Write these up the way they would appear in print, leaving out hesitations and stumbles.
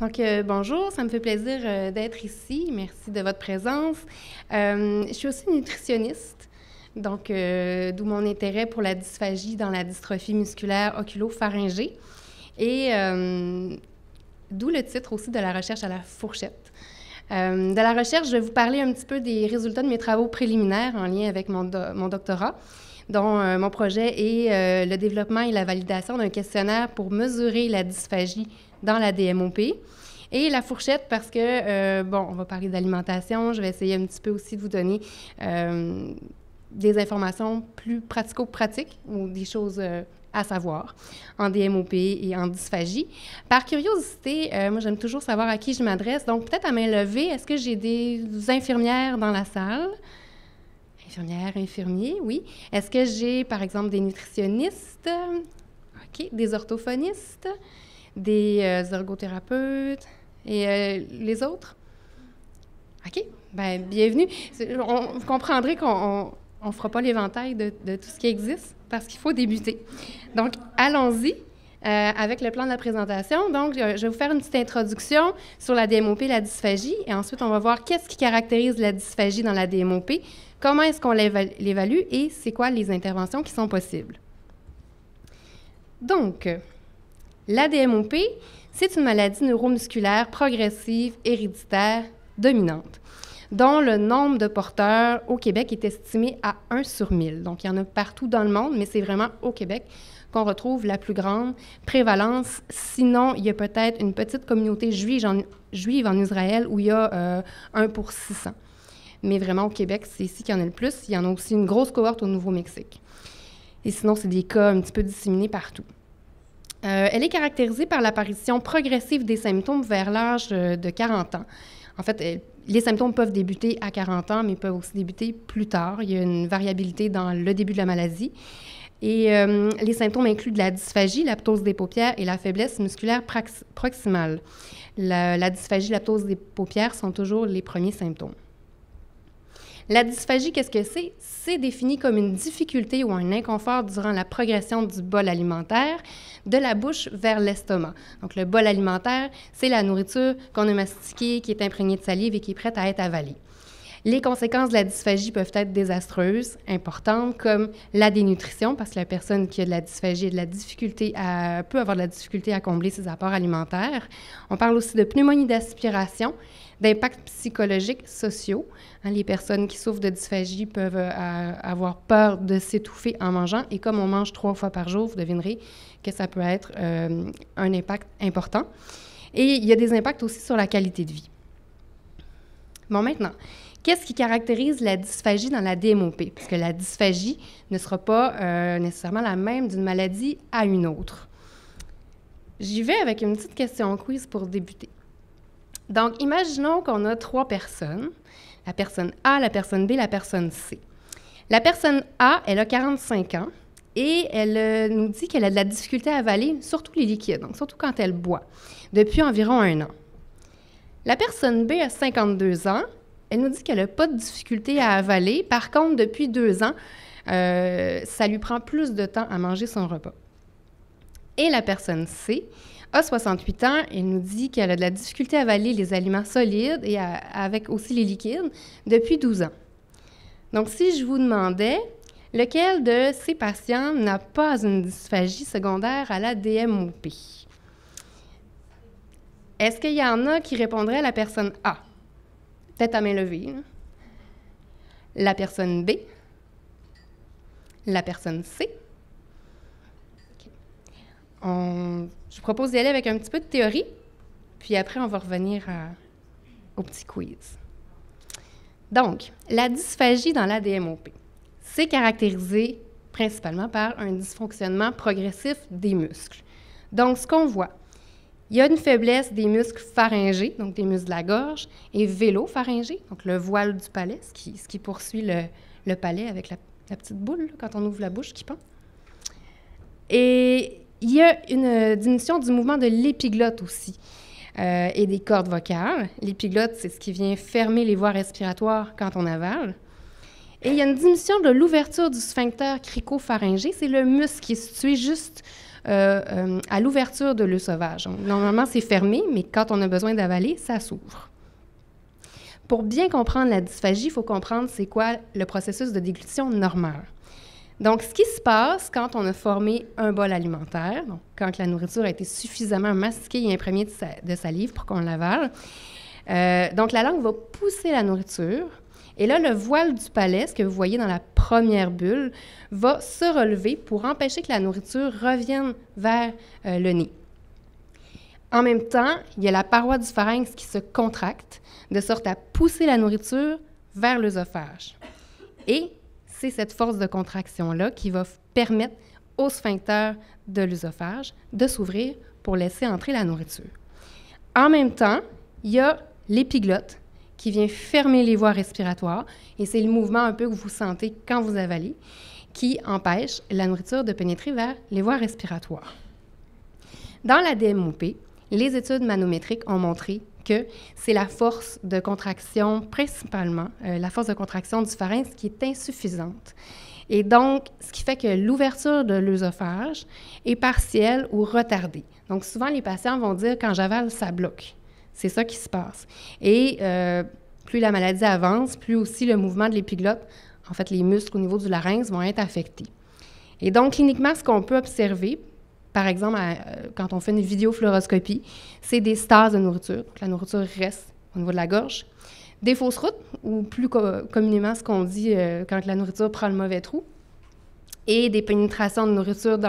Donc, bonjour, ça me fait plaisir d'être ici. Merci de votre présence. Je suis aussi nutritionniste, donc d'où mon intérêt pour la dysphagie dans la dystrophie musculaire oculo-pharyngée et d'où le titre aussi de la recherche à la fourchette. De la recherche, je vais vous parler un petit peu des résultats de mes travaux préliminaires en lien avec mon doctorat, dont mon projet est le développement et la validation d'un questionnaire pour mesurer la dysphagie dans la DMOP. Et la fourchette parce que, on va parler d'alimentation. Je vais essayer un petit peu aussi de vous donner des informations plus pratico-pratiques ou des choses à savoir en DMOP et en dysphagie. Par curiosité, moi, j'aime toujours savoir à qui je m'adresse. Donc, peut-être à main levée, est-ce que j'ai des infirmières dans la salle? Infirmières, infirmiers, oui. Est-ce que j'ai, par exemple, des nutritionnistes? OK. Des orthophonistes? Des ergothérapeutes et les autres? OK, bien, bienvenue. Vous comprendrez qu'on ne fera pas l'éventail de tout ce qui existe parce qu'il faut débuter. Donc, allons-y avec le plan de la présentation. Donc, je vais vous faire une petite introduction sur la DMOP et la dysphagie et ensuite, on va voir qu'est-ce qui caractérise la dysphagie dans la DMOP, comment est-ce qu'on l'évalue et c'est quoi les interventions qui sont possibles. Donc, la DMOP, c'est une maladie neuromusculaire progressive, héréditaire, dominante, dont le nombre de porteurs au Québec est estimé à 1 sur 1000. Donc, il y en a partout dans le monde, mais c'est vraiment au Québec qu'on retrouve la plus grande prévalence. Sinon, il y a peut-être une petite communauté juive en Israël où il y a 1 pour 600. Mais vraiment, au Québec, c'est ici qu'il y en a le plus. Il y en a aussi une grosse cohorte au Nouveau-Mexique. Et sinon, c'est des cas un petit peu disséminés partout. Elle est caractérisée par l'apparition progressive des symptômes vers l'âge de 40 ans. En fait, les symptômes peuvent débuter à 40 ans, mais peuvent aussi débuter plus tard. Il y a une variabilité dans le début de la maladie. Et les symptômes incluent de la dysphagie, la ptose des paupières et la faiblesse musculaire proximale. La dysphagie et la ptose des paupières sont toujours les premiers symptômes. La dysphagie, qu'est-ce que c'est? C'est défini comme une difficulté ou un inconfort durant la progression du bol alimentaire de la bouche vers l'estomac. Donc, le bol alimentaire, c'est la nourriture qu'on a mastiquée, qui est imprégnée de salive et qui est prête à être avalée. Les conséquences de la dysphagie peuvent être désastreuses, importantes, comme la dénutrition, parce que la personne qui a de la dysphagie peut avoir de la difficulté à combler ses apports alimentaires. On parle aussi de pneumonie d'aspiration, d'impacts psychologiques sociaux. Les personnes qui souffrent de dysphagie peuvent avoir peur de s'étouffer en mangeant. Et comme on mange 3 fois par jour, vous devinerez que ça peut être un impact important. Et il y a des impacts aussi sur la qualité de vie. Bon, maintenant, qu'est-ce qui caractérise la dysphagie dans la DMOP? Parce que la dysphagie ne sera pas nécessairement la même d'une maladie à une autre. J'y vais avec une petite question quiz pour débuter. Donc, imaginons qu'on a 3 personnes, la personne A, la personne B, la personne C. La personne A, elle a 45 ans et elle nous dit qu'elle a de la difficulté à avaler, surtout les liquides, donc surtout quand elle boit, depuis environ 1 an. La personne B a 52 ans, elle nous dit qu'elle n'a pas de difficulté à avaler, par contre, depuis 2 ans, ça lui prend plus de temps à manger son repas. Et la personne C a 68 ans, elle nous dit qu'elle a de la difficulté à avaler les aliments solides et avec aussi les liquides depuis 12 ans. Donc, si je vous demandais, lequel de ces patients n'a pas une dysphagie secondaire à la DMOP? Est-ce qu'il y en a qui répondraient à la personne A? Peut-être à main levée. La personne B? La personne C? Je vous propose d'y aller avec un petit peu de théorie, puis après, on va revenir au petit quiz. Donc, la dysphagie dans la DMOP, c'est caractérisé principalement par un dysfonctionnement progressif des muscles. Donc, ce qu'on voit, il y a une faiblesse des muscles pharyngés, donc des muscles de la gorge, et vélopharyngés, donc le voile du palais, ce qui poursuit le palais avec la petite boule, là, quand on ouvre la bouche qui pend. Et il y a une diminution du mouvement de l'épiglotte aussi et des cordes vocales. L'épiglotte, c'est ce qui vient fermer les voies respiratoires quand on avale. Et il y a une diminution de l'ouverture du sphincter cricopharyngé. C'est le muscle qui est situé juste à l'ouverture de l'œsophage. Normalement, c'est fermé, mais quand on a besoin d'avaler, ça s'ouvre. Pour bien comprendre la dysphagie, il faut comprendre c'est quoi le processus de déglutition normal. Donc, ce qui se passe quand on a formé un bol alimentaire, donc quand la nourriture a été suffisamment mastiquée et imprégnée de salive pour qu'on l'avale, donc la langue va pousser la nourriture. Et là, le voile du palais, ce que vous voyez dans la première bulle, va se relever pour empêcher que la nourriture revienne vers le nez. En même temps, il y a la paroi du pharynx qui se contracte, de sorte à pousser la nourriture vers l'œsophage. Et c'est cette force de contraction-là qui va permettre au sphincter de l'œsophage de s'ouvrir pour laisser entrer la nourriture. En même temps, il y a l'épiglotte qui vient fermer les voies respiratoires, et c'est le mouvement un peu que vous sentez quand vous avalez, qui empêche la nourriture de pénétrer vers les voies respiratoires. Dans la DMOP, les études manométriques ont montré que c'est la force de contraction, principalement, la force de contraction du pharynx qui est insuffisante. Et donc, ce qui fait que l'ouverture de l'œsophage est partielle ou retardée. Donc, souvent, les patients vont dire « quand j'avale, ça bloque ». C'est ça qui se passe. Et plus la maladie avance, plus aussi le mouvement de l'épiglotte, en fait, les muscles au niveau du larynx vont être affectés. Et donc, cliniquement, ce qu'on peut observer, par exemple, quand on fait une vidéofluoroscopie, c'est des stases de nourriture. Donc, la nourriture reste au niveau de la gorge. Des fausses routes, ou plus communément ce qu'on dit quand la nourriture prend le mauvais trou. Et des pénétrations de nourriture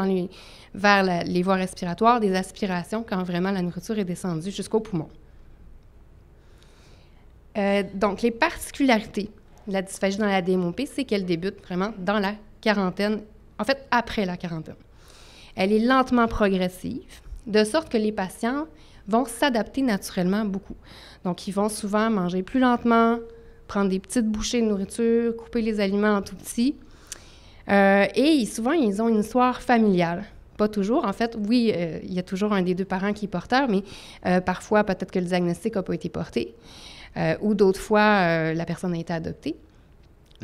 vers les voies respiratoires, des aspirations quand vraiment la nourriture est descendue jusqu'au poumon. Donc, les particularités de la dysphagie dans la DMOP, c'est qu'elle débute vraiment dans la quarantaine, en fait, après la quarantaine. Elle est lentement progressive, de sorte que les patients vont s'adapter naturellement beaucoup. Donc, ils vont souvent manger plus lentement, prendre des petites bouchées de nourriture, couper les aliments en tout petits. Et souvent, ils ont une histoire familiale. Pas toujours. En fait, oui, il y a toujours un des deux parents qui est porteur, mais parfois, peut-être que le diagnostic n'a pas été porté. Ou d'autres fois, la personne a été adoptée.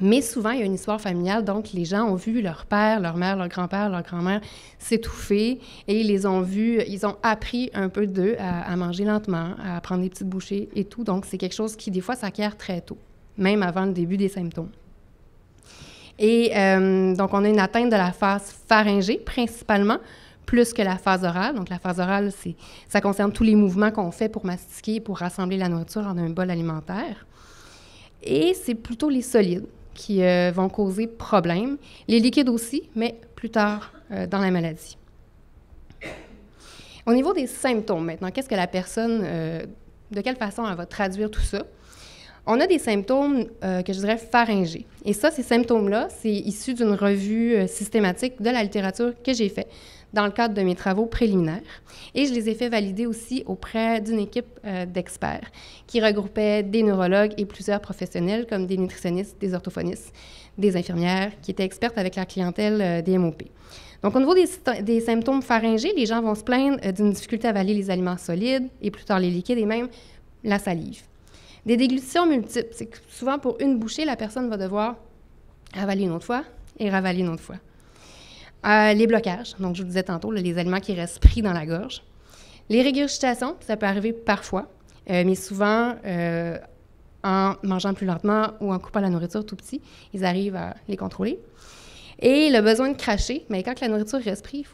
Mais souvent, il y a une histoire familiale, donc les gens ont vu leur père, leur mère, leur grand-père, leur grand-mère s'étouffer et ils les ont vus, ils ont appris un peu d'eux à manger lentement, à prendre des petites bouchées et tout. Donc, c'est quelque chose qui, des fois, s'acquiert très tôt, même avant le début des symptômes. Et donc, on a une atteinte de la phase pharyngée, principalement, plus que la phase orale. Donc, la phase orale, ça concerne tous les mouvements qu'on fait pour mastiquer, pour rassembler la nourriture en un bol alimentaire. Et c'est plutôt les solides qui vont causer problème. Les liquides aussi, mais plus tard dans la maladie. Au niveau des symptômes, maintenant, qu'est-ce que la personne, de quelle façon elle va traduire tout ça? On a des symptômes que je dirais pharyngés. Et ça, ces symptômes-là, c'est issu d'une revue systématique de la littérature que j'ai faite dans le cadre de mes travaux préliminaires. Et je les ai fait valider aussi auprès d'une équipe d'experts qui regroupait des neurologues et plusieurs professionnels comme des nutritionnistes, des orthophonistes, des infirmières qui étaient expertes avec la clientèle des MOP. Donc, au niveau des symptômes pharyngés, les gens vont se plaindre d'une difficulté à avaler les aliments solides et plus tard les liquides et même la salive. Des déglutitions multiples, c'est que souvent pour une bouchée, la personne va devoir avaler une autre fois et ravaler une autre fois. Les blocages, donc je vous disais tantôt, là, les aliments qui restent pris dans la gorge. Les régurgitations, ça peut arriver parfois, mais souvent en mangeant plus lentement ou en coupant la nourriture tout petit, ils arrivent à les contrôler. Et le besoin de cracher, mais quand la nourriture reste prise,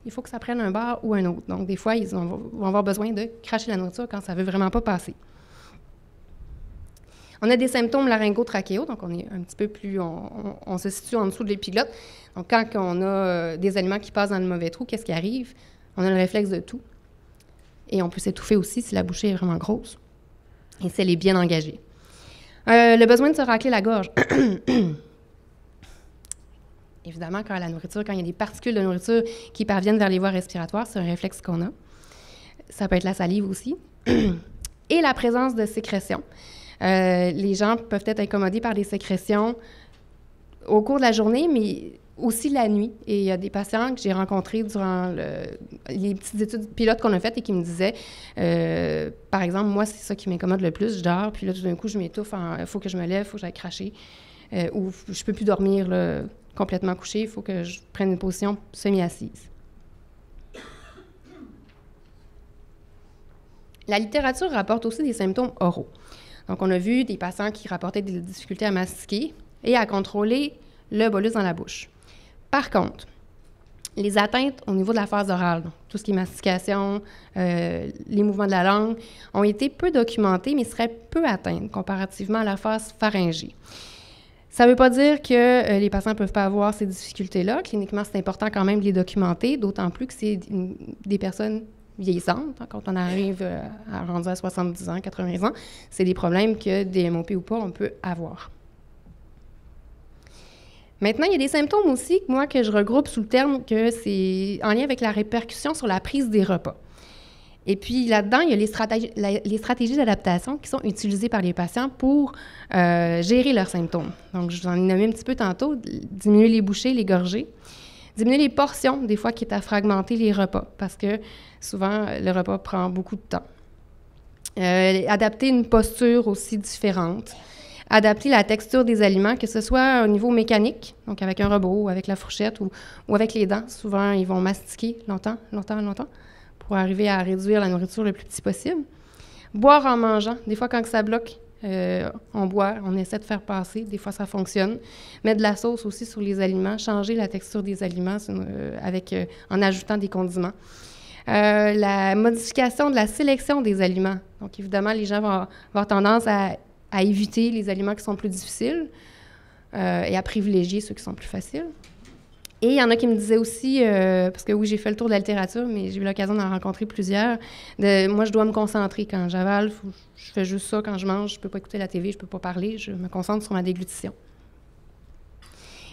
il faut que ça prenne un bar ou un autre. Donc des fois, ils vont avoir besoin de cracher la nourriture quand ça ne veut vraiment pas passer. On a des symptômes laryngo-trachéaux, donc on est un petit peu plus, on se situe en dessous de l'épiglotte. Donc quand on a des aliments qui passent dans le mauvais trou, qu'est-ce qui arrive? On a le réflexe de tout. Et on peut s'étouffer aussi si la bouchée est vraiment grosse et si elle est bien engagée. Le besoin de se racler la gorge. Évidemment, quand il y a des particules de nourriture qui parviennent vers les voies respiratoires, c'est un réflexe qu'on a. Ça peut être la salive aussi. Et la présence de sécrétions. Les gens peuvent être incommodés par des sécrétions au cours de la journée, mais aussi la nuit. Et il y a des patients que j'ai rencontrés durant les petites études pilotes qu'on a faites et qui me disaient, par exemple, moi, c'est ça qui m'incommode le plus, je dors, puis là, tout d'un coup, je m'étouffe, il faut que je me lève, il faut que j'aille cracher, ou je ne peux plus dormir là, complètement couché, il faut que je prenne une position semi-assise. La littérature rapporte aussi des symptômes oraux. Donc, on a vu des patients qui rapportaient des difficultés à mastiquer et à contrôler le bolus dans la bouche. Par contre, les atteintes au niveau de la phase orale, donc tout ce qui est mastication, les mouvements de la langue, ont été peu documentés, mais seraient peu atteintes comparativement à la phase pharyngée. Ça ne veut pas dire que les patients ne peuvent pas avoir ces difficultés-là. Cliniquement, c'est important quand même de les documenter, d'autant plus que c'est des personnes vieillissantes. Hein, quand on arrive à rendre à 70 ans, 80 ans, c'est des problèmes que des MOP ou pas, on peut avoir. Maintenant, il y a des symptômes aussi, moi, que je regroupe sous le terme que c'est en lien avec la répercussion sur la prise des repas. Et puis là-dedans, il y a les stratégies d'adaptation qui sont utilisées par les patients pour gérer leurs symptômes. Donc, je vous en ai nommé un petit peu tantôt, diminuer les bouchées, les gorgées, diminuer les portions, des fois, qui est à fragmenter les repas, parce que souvent, le repas prend beaucoup de temps. Adapter une posture aussi différente. Adapter la texture des aliments, que ce soit au niveau mécanique, donc avec un robot, avec la fourchette ou avec les dents. Souvent, ils vont mastiquer longtemps, pour arriver à réduire la nourriture le plus petit possible. Boire en mangeant. Des fois, quand ça bloque, on boit, on essaie de faire passer. Des fois, ça fonctionne. Mettre de la sauce aussi sur les aliments. Changer la texture des aliments en ajoutant des condiments. La modification de la sélection des aliments. Donc, évidemment, les gens vont avoir tendance à éviter les aliments qui sont plus difficiles et à privilégier ceux qui sont plus faciles. Et il y en a qui me disaient aussi, parce que oui, j'ai fait le tour de la littérature, mais j'ai eu l'occasion d'en rencontrer plusieurs, moi, je dois me concentrer quand j'avale, je fais juste ça quand je mange, je ne peux pas écouter la TV, je ne peux pas parler, je me concentre sur ma déglutition.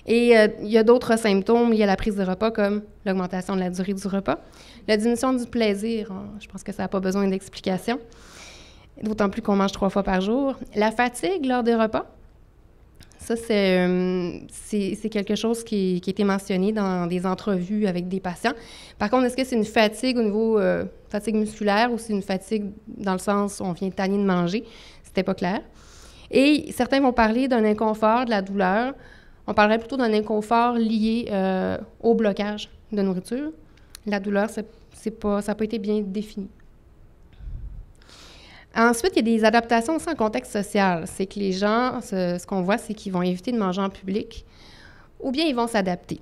Et il y a d'autres symptômes liés à la prise de repas, comme l'augmentation de la durée du repas, la diminution du plaisir, je pense que ça n'a pas besoin d'explication, d'autant plus qu'on mange 3 fois par jour. La fatigue lors des repas, ça, c'est quelque chose qui a été mentionné dans des entrevues avec des patients. Par contre, est-ce que c'est une fatigue au niveau fatigue musculaire ou c'est une fatigue dans le sens où on vient tanner de manger? C'était pas clair. Et certains vont parler d'un inconfort, de la douleur. On parlerait plutôt d'un inconfort lié au blocage de nourriture. La douleur, ça n'a pas été bien défini. Ensuite, il y a des adaptations aussi en contexte social. C'est que les gens, ce qu'on voit, c'est qu'ils vont éviter de manger en public ou bien ils vont s'adapter.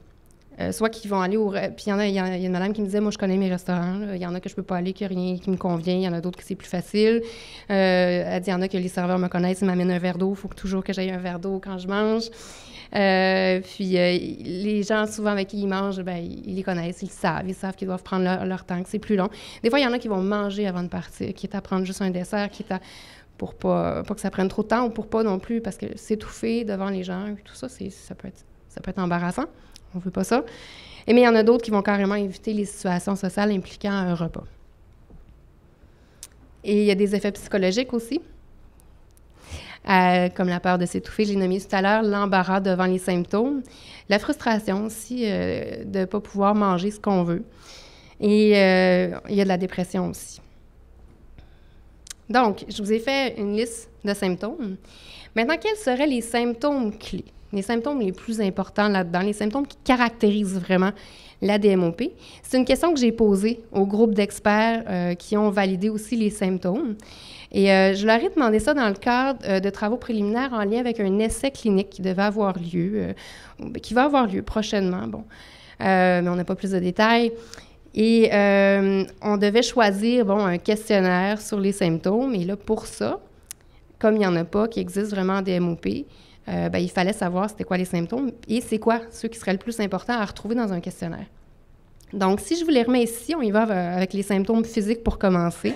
Soit qu'ils vont aller au... Puis il y a une madame qui me disait, moi, je connais mes restaurants. Il y en a que je ne peux pas aller, qu'il n'y a rien qui me convient. Il y en a d'autres que c'est plus facile. Elle dit, il y en a que les serveurs me connaissent, ils m'amènent un verre d'eau. Il faut toujours que j'aille un verre d'eau quand je mange. Les gens, souvent, avec qui ils mangent, ils les connaissent, ils savent qu'ils doivent prendre leur temps, que c'est plus long. Des fois, il y en a qui vont manger avant de partir, qui est à prendre juste un dessert, qui est à... pour pas que ça prenne trop de temps ou pour pas non plus, parce que s'étouffer devant les gens, tout ça, ça peut être embarrassant. On veut pas ça. Mais il y en a d'autres qui vont carrément éviter les situations sociales impliquant un repas. Et il y a des effets psychologiques aussi. Comme la peur de s'étouffer, je l'ai nommé tout à l'heure, l'embarras devant les symptômes, la frustration aussi de ne pas pouvoir manger ce qu'on veut. Et il y a de la dépression aussi. Donc, je vous ai fait une liste de symptômes. Maintenant, quels seraient les symptômes clés, les symptômes les plus importants là-dedans, les symptômes qui caractérisent vraiment la DMOP? C'est une question que j'ai posée au groupe d'experts qui ont validé aussi les symptômes. Et je leur ai demandé ça dans le cadre de travaux préliminaires en lien avec un essai clinique qui devait avoir lieu, qui va avoir lieu prochainement, mais on n'a pas plus de détails. Et on devait choisir, un questionnaire sur les symptômes. Et là, pour ça, comme il n'y en a pas qui existe vraiment en DMOP, il fallait savoir c'était quoi les symptômes et c'est quoi ceux qui seraient le plus importants à retrouver dans un questionnaire. Donc, si je vous les remets ici, on y va avec les symptômes physiques pour commencer.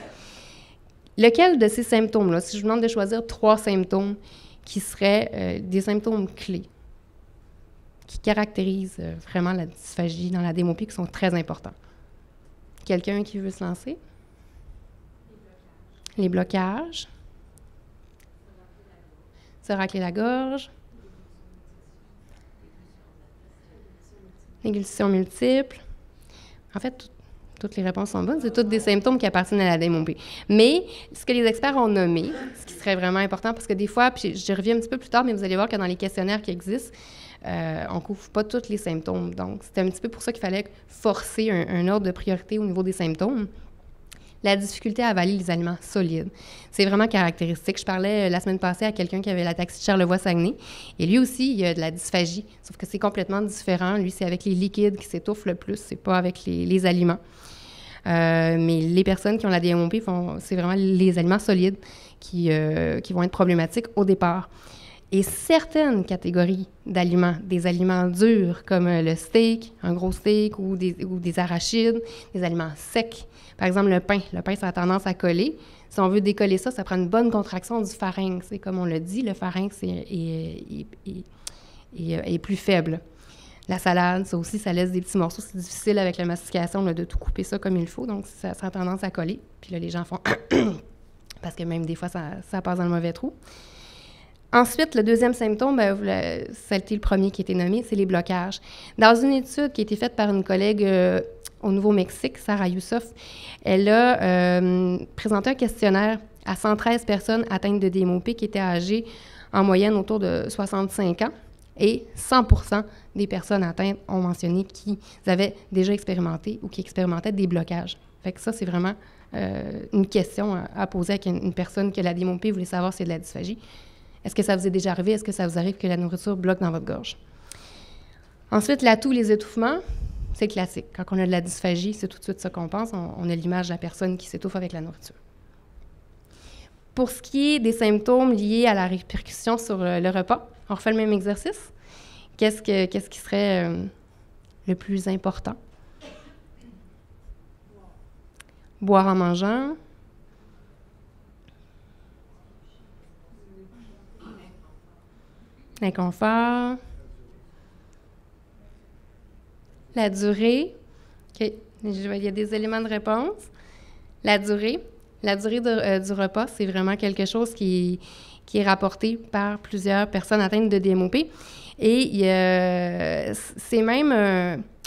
Lequel de ces symptômes-là, si je vous demande de choisir 3 symptômes qui seraient des symptômes clés, qui caractérisent vraiment la dysphagie dans la DMOP, qui sont très importants? Quelqu'un qui veut se lancer? Les blocages. Se racler la gorge. Égultion multiple. En fait, toutes les réponses sont bonnes. C'est tous des symptômes qui appartiennent à la DMOP. Mais ce que les experts ont nommé, ce qui serait vraiment important, parce que des fois, puis je reviens un petit peu plus tard, mais vous allez voir que dans les questionnaires qui existent, on ne couvre pas tous les symptômes. Donc, c'était un petit peu pour ça qu'il fallait forcer un ordre de priorité au niveau des symptômes. la difficulté à avaler les aliments solides. C'est vraiment caractéristique. Je parlais la semaine passée à quelqu'un qui avait l'ataxie de Charlevoix-Saguenay, et lui aussi, il a de la dysphagie, sauf que c'est complètement différent. Lui, c'est avec les liquides qui s'étouffent le plus, c'est pas avec les aliments. Mais les personnes qui ont la DMOP, c'est vraiment les aliments solides qui vont être problématiques au départ. Et certaines catégories d'aliments, des aliments durs comme le steak, un gros steak ou des arachides, des aliments secs. Par exemple, le pain. Le pain, ça a tendance à coller. Si on veut décoller ça, ça prend une bonne contraction du pharynx. Et comme on le dit, le pharynx est plus faible. La salade, ça aussi, ça laisse des petits morceaux. C'est difficile avec la mastication là, de tout couper ça comme il faut. Donc, ça a tendance à coller. Puis là, les gens font parce que même des fois, ça passe dans le mauvais trou. Ensuite, le deuxième symptôme, ça a été le premier qui a été nommé, c'est les blocages. Dans une étude qui a été faite par une collègue au Nouveau-Mexique, Sarah Youssof, elle a présenté un questionnaire à 113 personnes atteintes de DMOP qui étaient âgées en moyenne autour de 65 ans. Et 100% des personnes atteintes ont mentionné qu'ils avaient déjà expérimenté ou qui expérimentaient des blocages. Fait que ça, c'est vraiment une question à poser à une personne qui a la DMOP voulait savoir si c'est de la dysphagie. Est-ce que ça vous est déjà arrivé? Est-ce que ça vous arrive que la nourriture bloque dans votre gorge? Ensuite, l'atout, les étouffements, c'est classique. Quand on a de la dysphagie, c'est tout de suite ça qu'on pense. On a l'image de la personne qui s'étouffe avec la nourriture. Pour ce qui est des symptômes liés à la répercussion sur le repas, on refait le même exercice. Qu'est-ce qui serait le plus important? Boire en mangeant. L'inconfort. La durée. OK. Il y a des éléments de réponse. La durée. La durée du repas, c'est vraiment quelque chose qui est rapporté par plusieurs personnes atteintes de DMOP. Et c'est même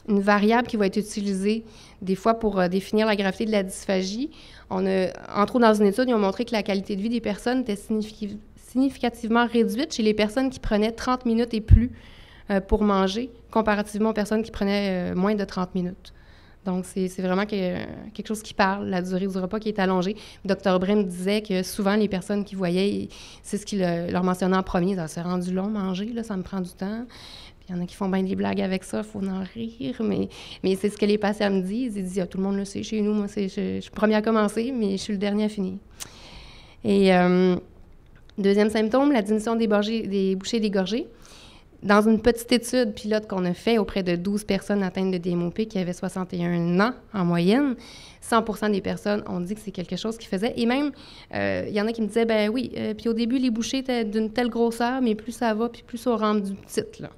une variable qui va être utilisée des fois pour définir la gravité de la dysphagie. Entre autres, dans une étude, ils ont montré que la qualité de vie des personnes était significativement réduite chez les personnes qui prenaient 30 minutes et plus pour manger, comparativement aux personnes qui prenaient moins de 30 minutes. Donc, c'est vraiment quelque chose qui parle, la durée du repas qui est allongée. Dr. Brem disait que souvent, les personnes qui voyaient, c'est ce qu'il leur mentionnait en premier, ça s'est rendu long manger, là, ça me prend du temps. Puis il y en a qui font bien des blagues avec ça, il faut en rire, mais c'est ce que les patients me disent. Ils disent, tout le monde le sait chez nous, moi, je suis le premier à commencer, mais je suis le dernier à finir. Et deuxième symptôme, la diminution des bouchées dégorgées. Dans une petite étude pilote qu'on a fait auprès de 12 personnes atteintes de DMOP qui avaient 61 ans en moyenne, 100% des personnes ont dit que c'est quelque chose qu'ils faisaient. Et même, il y en a qui me disaient, ben oui, puis au début, les bouchées étaient d'une telle grosseur, mais plus ça va, puis plus ça rend du petit, là.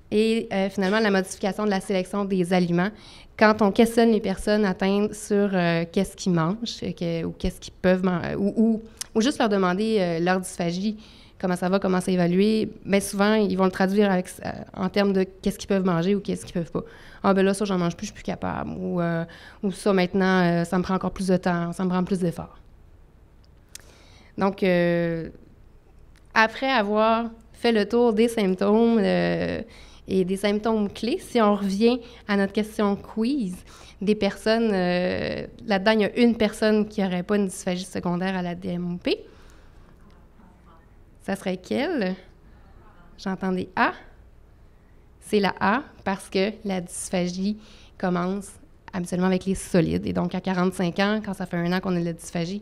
Et finalement, la modification de la sélection des aliments. Quand on questionne les personnes atteintes sur qu'est-ce qu'ils mangent, ou qu'est-ce qu'ils peuvent manger, ou juste leur demander leur dysphagie, comment ça va, comment c'est évalué, bien souvent, ils vont le traduire en termes de qu'est-ce qu'ils peuvent manger ou qu'est-ce qu'ils peuvent pas. Ah, ben là, ça, j'en mange plus, je suis plus capable. Ou ça, maintenant, ça me prend encore plus de temps, ça me prend plus d'efforts. Donc, après avoir fait le tour des symptômes et des symptômes clés, si on revient à notre question quiz, des personnes, là-dedans, il y a une personne qui n'aurait pas une dysphagie secondaire à la DMOP. Ça serait quelle? J'entends des A. C'est la A parce que la dysphagie commence habituellement avec les solides. Et donc, à 45 ans, quand ça fait 1 an qu'on a de la dysphagie,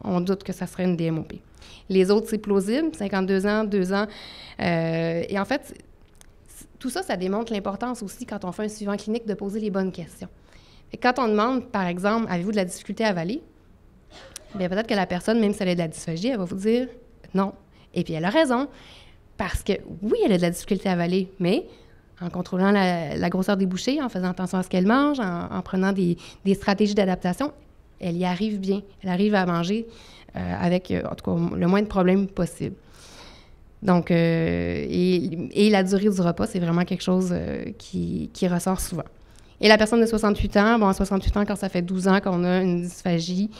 on doute que ça serait une DMOP. Les autres, c'est plausible, 52 ans, 2 ans. Et en fait, tout ça, ça démontre l'importance aussi, quand on fait un suivi clinique, de poser les bonnes questions. Et quand on demande, par exemple, avez-vous de la difficulté à avaler? Bien, peut-être que la personne, même si elle a de la dysphagie, elle va vous dire non. Et puis, elle a raison. Parce que, oui, elle a de la difficulté à avaler, mais en contrôlant la grosseur des bouchées, en faisant attention à ce qu'elle mange, en prenant des stratégies d'adaptation, elle y arrive bien. Elle arrive à manger avec, en tout cas, le moins de problèmes possible. Donc, et la durée du repas, c'est vraiment quelque chose qui ressort souvent. Et la personne de 68 ans, à 68 ans, quand ça fait 12 ans qu'on a une dysphagie,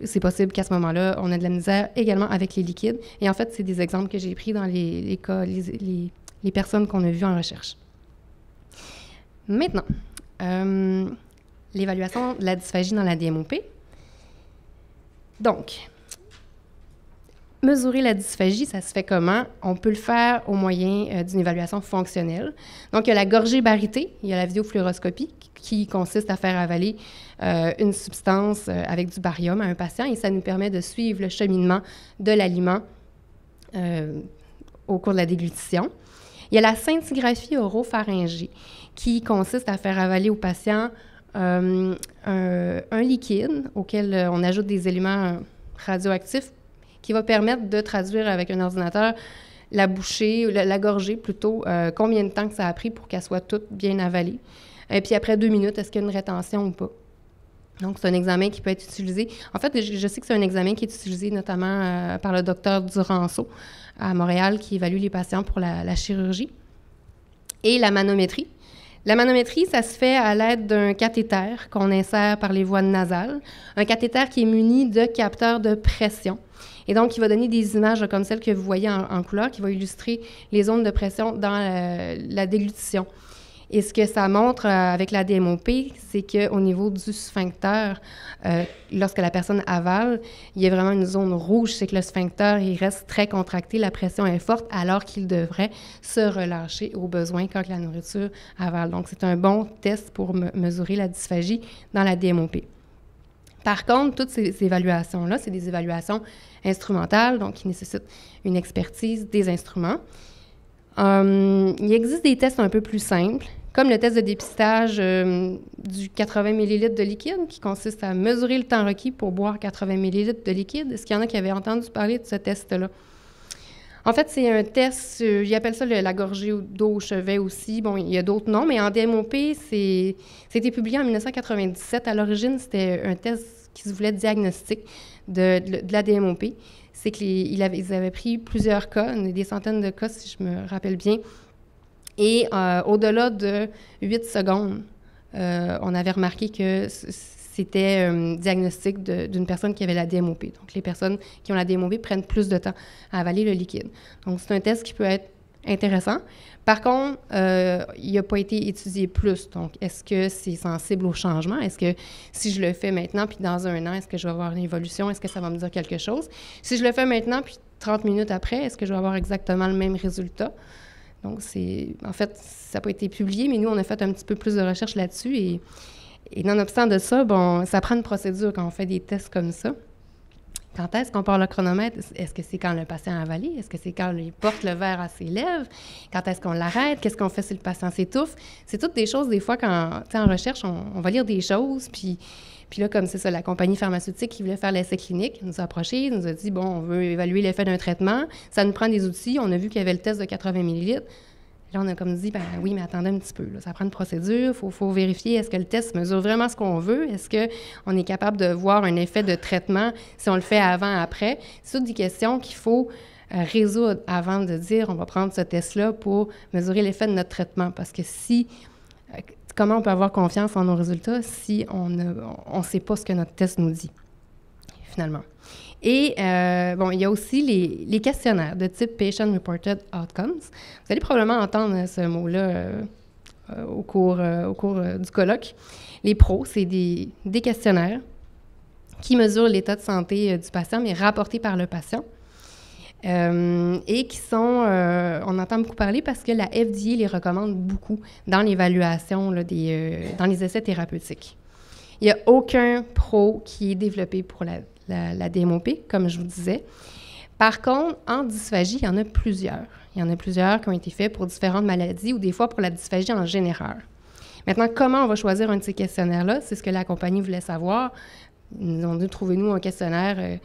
c'est possible qu'à ce moment-là, on a de la misère également avec les liquides. Et en fait, c'est des exemples que j'ai pris dans les cas, les personnes qu'on a vues en recherche. Maintenant, l'évaluation de la dysphagie dans la DMOP. Donc, mesurer la dysphagie, ça se fait comment? On peut le faire au moyen d'une évaluation fonctionnelle. Donc, il y a la gorgée barytée, il y a la vidéofluoroscopie qui consiste à faire avaler une substance avec du barium à un patient et ça nous permet de suivre le cheminement de l'aliment au cours de la déglutition. Il y a la scintigraphie oropharyngée qui consiste à faire avaler au patient un liquide auquel on ajoute des éléments radioactifs qui va permettre de traduire avec un ordinateur la bouchée, la gorgée plutôt, combien de temps que ça a pris pour qu'elle soit toute bien avalée. Et puis après 2 minutes, est-ce qu'il y a une rétention ou pas? Donc, c'est un examen qui peut être utilisé. En fait, je sais que c'est un examen qui est utilisé notamment par le docteur Duranceau à Montréal qui évalue les patients pour la chirurgie. Et la manométrie. La manométrie, ça se fait à l'aide d'un cathéter qu'on insère par les voies nasales. Un cathéter qui est muni de capteurs de pression. Et donc, il va donner des images comme celles que vous voyez en couleur, qui vont illustrer les zones de pression dans la déglutition. Et ce que ça montre avec la DMOP, c'est qu'au niveau du sphincter, lorsque la personne avale, il y a vraiment une zone rouge, c'est que le sphincter, il reste très contracté, la pression est forte, alors qu'il devrait se relâcher au besoin quand la nourriture avale. Donc, c'est un bon test pour mesurer la dysphagie dans la DMOP. Par contre, toutes ces évaluations-là, c'est des évaluations instrumentales, donc qui nécessitent une expertise des instruments. Il existe des tests un peu plus simples, comme le test de dépistage du 80 ml de liquide, qui consiste à mesurer le temps requis pour boire 80 ml de liquide. Est-ce qu'il y en a qui avaient entendu parler de ce test-là? En fait, c'est un test, ils appellent ça la gorgée d'eau au chevet aussi. Bon, il y a d'autres noms, mais en DMOP, c'était publié en 1997. À l'origine, c'était un test qui se voulait diagnostic de la DMOP. C'est qu'ils avaient pris plusieurs cas, des centaines de cas, si je me rappelle bien. Et au-delà de 8 secondes, on avait remarqué que c'était un diagnostic d'une personne qui avait la DMOP. Donc, les personnes qui ont la DMOP prennent plus de temps à avaler le liquide. Donc, c'est un test qui peut être intéressant. Par contre, il n'a pas été étudié plus. Donc, est-ce que c'est sensible au changement? Est-ce que si je le fais maintenant, puis dans 1 an, est-ce que je vais avoir une évolution? Est-ce que ça va me dire quelque chose? Si je le fais maintenant, puis 30 minutes après, est-ce que je vais avoir exactement le même résultat? Donc, en fait, ça n'a pas été publié, mais nous, on a fait un petit peu plus de recherche là-dessus. Et nonobstant de ça, bon, ça prend une procédure quand on fait des tests comme ça. Quand est-ce qu'on part le chronomètre? Est-ce que c'est quand le patient a avalé? Est-ce que c'est quand il porte le verre à ses lèvres? Quand est-ce qu'on l'arrête? Qu'est-ce qu'on fait si le patient s'étouffe? C'est toutes des choses, des fois, quand, en recherche, on va lire des choses, puis là, comme c'est ça, la compagnie pharmaceutique qui voulait faire l'essai clinique nous a approchés, nous a dit, bon, on veut évaluer l'effet d'un traitement, ça nous prend des outils, on a vu qu'il y avait le test de 80 ml. Là, on a comme dit, ben oui, mais attendez un petit peu, là, ça prend une procédure, il faut vérifier, est-ce que le test mesure vraiment ce qu'on veut? Est-ce qu'on est capable de voir un effet de traitement si on le fait avant, après? C'est toutes des questions qu'il faut résoudre avant de dire, on va prendre ce test-là pour mesurer l'effet de notre traitement. Parce que comment on peut avoir confiance en nos résultats si on ne sait pas ce que notre test nous dit, finalement? Et, bon, il y a aussi les questionnaires de type Patient Reported Outcomes. Vous allez probablement entendre ce mot-là au cours du colloque. Les PRO, c'est des questionnaires qui mesurent l'état de santé du patient, mais rapportés par le patient. Et qui sont, on entend beaucoup parler parce que la FDA les recommande beaucoup dans l'évaluation là, dans les essais thérapeutiques. Il n'y a aucun PRO qui est développé pour la DMOP, comme je vous disais. Par contre, en dysphagie, il y en a plusieurs. Il y en a plusieurs qui ont été faits pour différentes maladies ou des fois pour la dysphagie en général. Maintenant, comment on va choisir un de ces questionnaires-là? C'est ce que la compagnie voulait savoir. Ils ont dû trouver, nous, un questionnaire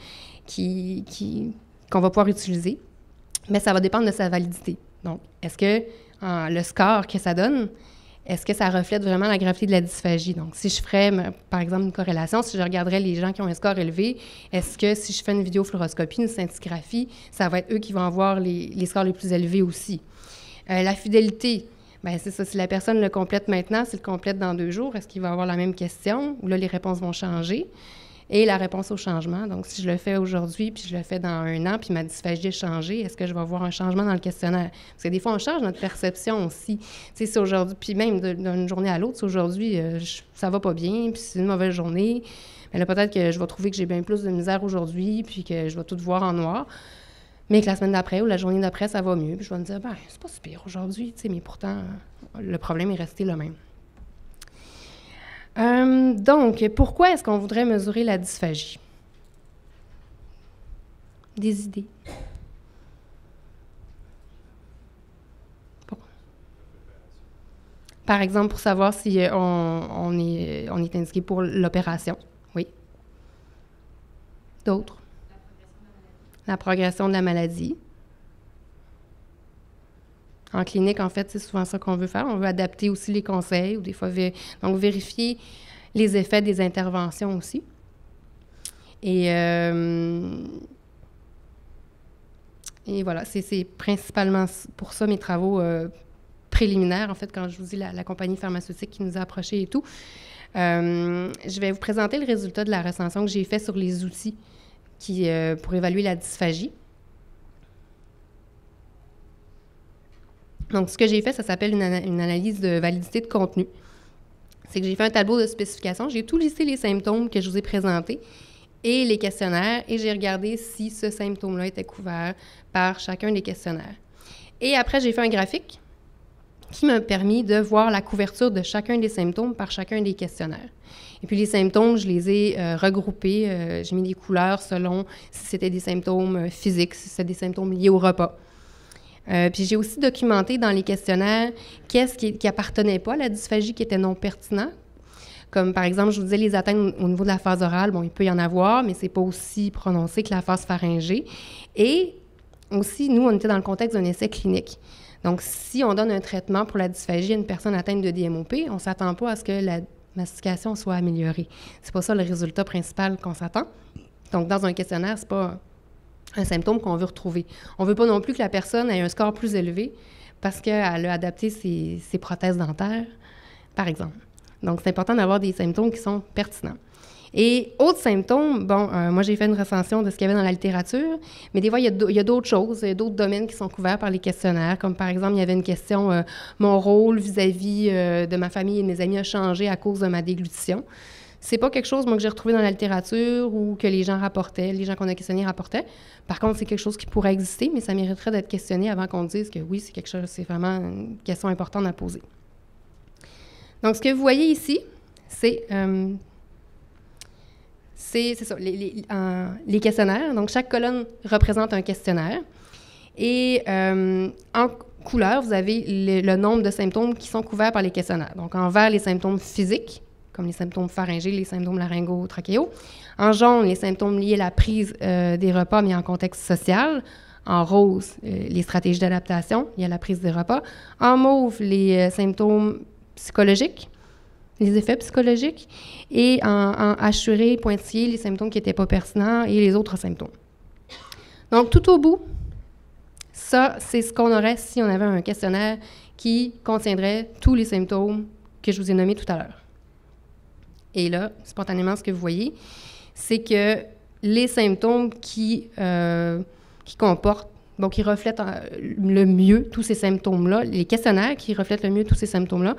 qu'on va pouvoir utiliser, mais ça va dépendre de sa validité. Donc, est-ce que le score que ça donne, est-ce que ça reflète vraiment la gravité de la dysphagie? Donc, si je ferais, par exemple, une corrélation, si je regarderais les gens qui ont un score élevé, est-ce que si je fais une vidéofluoroscopie, une scintigraphie, ça va être eux qui vont avoir les scores les plus élevés aussi? La fidélité, bien, c'est ça. Si la personne le complète maintenant, s'il le complète dans 2 jours, est-ce qu'il va avoir la même question? Ou là, les réponses vont changer? et la réponse au changement. Donc, si je le fais aujourd'hui, puis je le fais dans 1 an, puis ma dysphagie a changé, est-ce que je vais voir un changement dans le questionnaire? Parce que des fois, on change notre perception aussi. Tu sais, si aujourd'hui, puis même d'une journée à l'autre, si aujourd'hui, ça va pas bien, puis c'est une mauvaise journée, bien là, peut-être que je vais trouver que j'ai bien plus de misère aujourd'hui, puis que je vais tout voir en noir. Mais que la semaine d'après ou la journée d'après, ça va mieux. Puis je vais me dire, ben c'est pas si pire aujourd'hui, tu sais, mais pourtant, le problème est resté le même. Donc, pourquoi est-ce qu'on voudrait mesurer la dysphagie? Des idées? Bon. Par exemple, pour savoir si on est indiqué pour l'opération. Oui. D'autres? La progression de la maladie. En clinique, en fait, c'est souvent ça qu'on veut faire. On veut adapter aussi les conseils ou des fois, donc vérifier les effets des interventions aussi. Et voilà, c'est principalement pour ça mes travaux préliminaires, en fait, quand je vous dis la compagnie pharmaceutique qui nous a approchés et tout. Je vais vous présenter le résultat de la recension que j'ai fait sur les outils pour évaluer la dysphagie. Donc, ce que j'ai fait, ça s'appelle une analyse de validité de contenu. C'est que j'ai fait un tableau de spécification. J'ai tout listé les symptômes que je vous ai présentés et les questionnaires, et j'ai regardé si ce symptôme-là était couvert par chacun des questionnaires. Et après, j'ai fait un graphique qui m'a permis de voir la couverture de chacun des symptômes par chacun des questionnaires. Et puis les symptômes, je les ai regroupés. J'ai mis des couleurs selon si c'était des symptômes physiques, si c'était des symptômes liés au repas. Puis j'ai aussi documenté dans les questionnaires qu'est-ce qui appartenait pas à la dysphagie, qui était non pertinent. Comme par exemple, je vous disais, les atteintes au niveau de la phase orale, bon, il peut y en avoir, mais c'est pas aussi prononcé que la phase pharyngée. Et aussi, nous, on était dans le contexte d'un essai clinique. Donc, si on donne un traitement pour la dysphagie à une personne atteinte de DMOP, on ne s'attend pas à ce que la mastication soit améliorée. C'est pas ça le résultat principal qu'on s'attend. Donc, dans un questionnaire, c'est pas un symptôme qu'on veut retrouver. On ne veut pas non plus que la personne ait un score plus élevé parce qu'elle a adapté ses prothèses dentaires, par exemple. Donc, c'est important d'avoir des symptômes qui sont pertinents. Et autres symptômes, moi, j'ai fait une recension de ce qu'il y avait dans la littérature, mais des fois, il y a d'autres choses, d'autres domaines qui sont couverts par les questionnaires, comme par exemple, il y avait une question, mon rôle vis-à-vis de ma famille et de mes amis a changé à cause de ma déglutition. C'est pas quelque chose, moi, que j'ai retrouvé dans la littérature ou que les gens rapportaient, les gens qu'on a questionnés rapportaient. Par contre, c'est quelque chose qui pourrait exister, mais ça mériterait d'être questionné avant qu'on dise que oui, c'est quelque chose, c'est vraiment une question importante à poser. Donc, ce que vous voyez ici, c'est ça, les questionnaires. Donc, chaque colonne représente un questionnaire. Et en couleur, vous avez le nombre de symptômes qui sont couverts par les questionnaires. Donc, en vert, les symptômes physiques, comme les symptômes pharyngés, les symptômes laryngo-trachéaux. En jaune, les symptômes liés à la prise des repas, mais en contexte social. En rose, les stratégies d'adaptation liées à la prise des repas. En mauve, les symptômes psychologiques, les effets psychologiques. Et en hachuré, pointillé, les symptômes qui n'étaient pas pertinents et les autres symptômes. Donc, tout au bout, ça, c'est ce qu'on aurait si on avait un questionnaire qui contiendrait tous les symptômes que je vous ai nommés tout à l'heure. Et là, spontanément, ce que vous voyez, c'est que les symptômes qui comportent, donc qui reflètent le mieux tous ces symptômes-là, les questionnaires qui reflètent le mieux tous ces symptômes-là,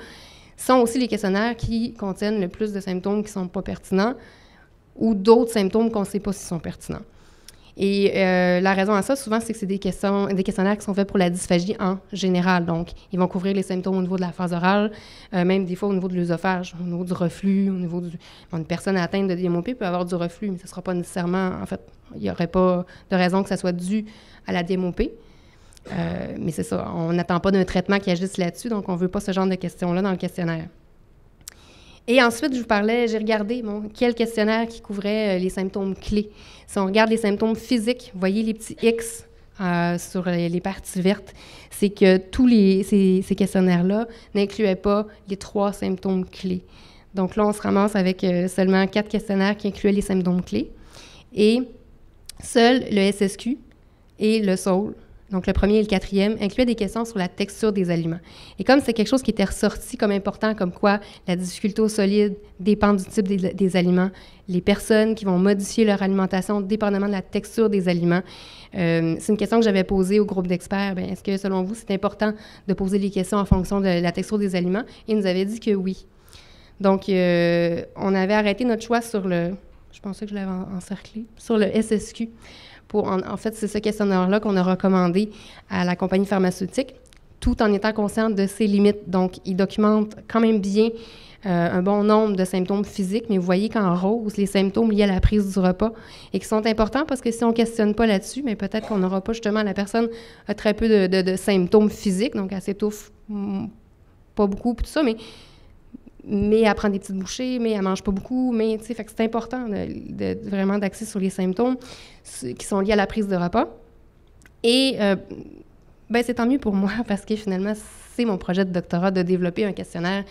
sont aussi les questionnaires qui contiennent le plus de symptômes qui ne sont pas pertinents ou d'autres symptômes qu'on ne sait pas s'ils sont pertinents. Et la raison à ça, souvent, c'est que c'est des questionnaires qui sont faits pour la dysphagie en général. Donc, ils vont couvrir les symptômes au niveau de la phase orale, même des fois au niveau de l'œsophage, au niveau du reflux, au niveau une personne atteinte de DMOP peut avoir du reflux, mais ce ne sera pas nécessairement, en fait, il n'y aurait pas de raison que ça soit dû à la DMOP. Mais c'est ça, on n'attend pas d'un traitement qui agisse là-dessus, donc on ne veut pas ce genre de questions-là dans le questionnaire. Et ensuite, j'ai regardé quel questionnaire qui couvrait les symptômes clés. Si on regarde les symptômes physiques, vous voyez les petits X sur les parties vertes, c'est que tous ces questionnaires-là n'incluaient pas les 3 symptômes clés. Donc là, on se ramasse avec seulement 4 questionnaires qui incluaient les symptômes clés. Et seul le SSQ et le SAUL donc le premier et le quatrième, incluaient des questions sur la texture des aliments. Et comme c'est quelque chose qui était ressorti comme important, comme quoi la difficulté au solide dépend du type des aliments, les personnes qui vont modifier leur alimentation dépendamment de la texture des aliments, c'est une question que j'avais posée au groupe d'experts. Bien, est-ce que, selon vous, c'est important de poser les questions en fonction de la texture des aliments? Et ils nous avaient dit que oui. Donc, on avait arrêté notre choix sur le... Je pensais que je l'avais encerclé. Sur le SSQ. En fait, c'est ce questionnaire-là qu'on a recommandé à la compagnie pharmaceutique, tout en étant consciente de ses limites. Donc, il documente quand même bien un bon nombre de symptômes physiques, mais vous voyez qu'en rose, les symptômes liés à la prise du repas et qui sont importants parce que si on ne questionne pas là-dessus, mais peut-être qu'on n'aura pas justement, la personne a très peu de symptômes physiques, donc elle s'étouffe pas beaucoup, tout ça, mais elle prend des petites bouchées, mais elle mange pas beaucoup, mais tu sais, fait que c'est important vraiment d'axer sur les symptômes qui sont liés à la prise de repas. Et c'est tant mieux pour moi parce que finalement, c'est mon projet de doctorat de développer un questionnaire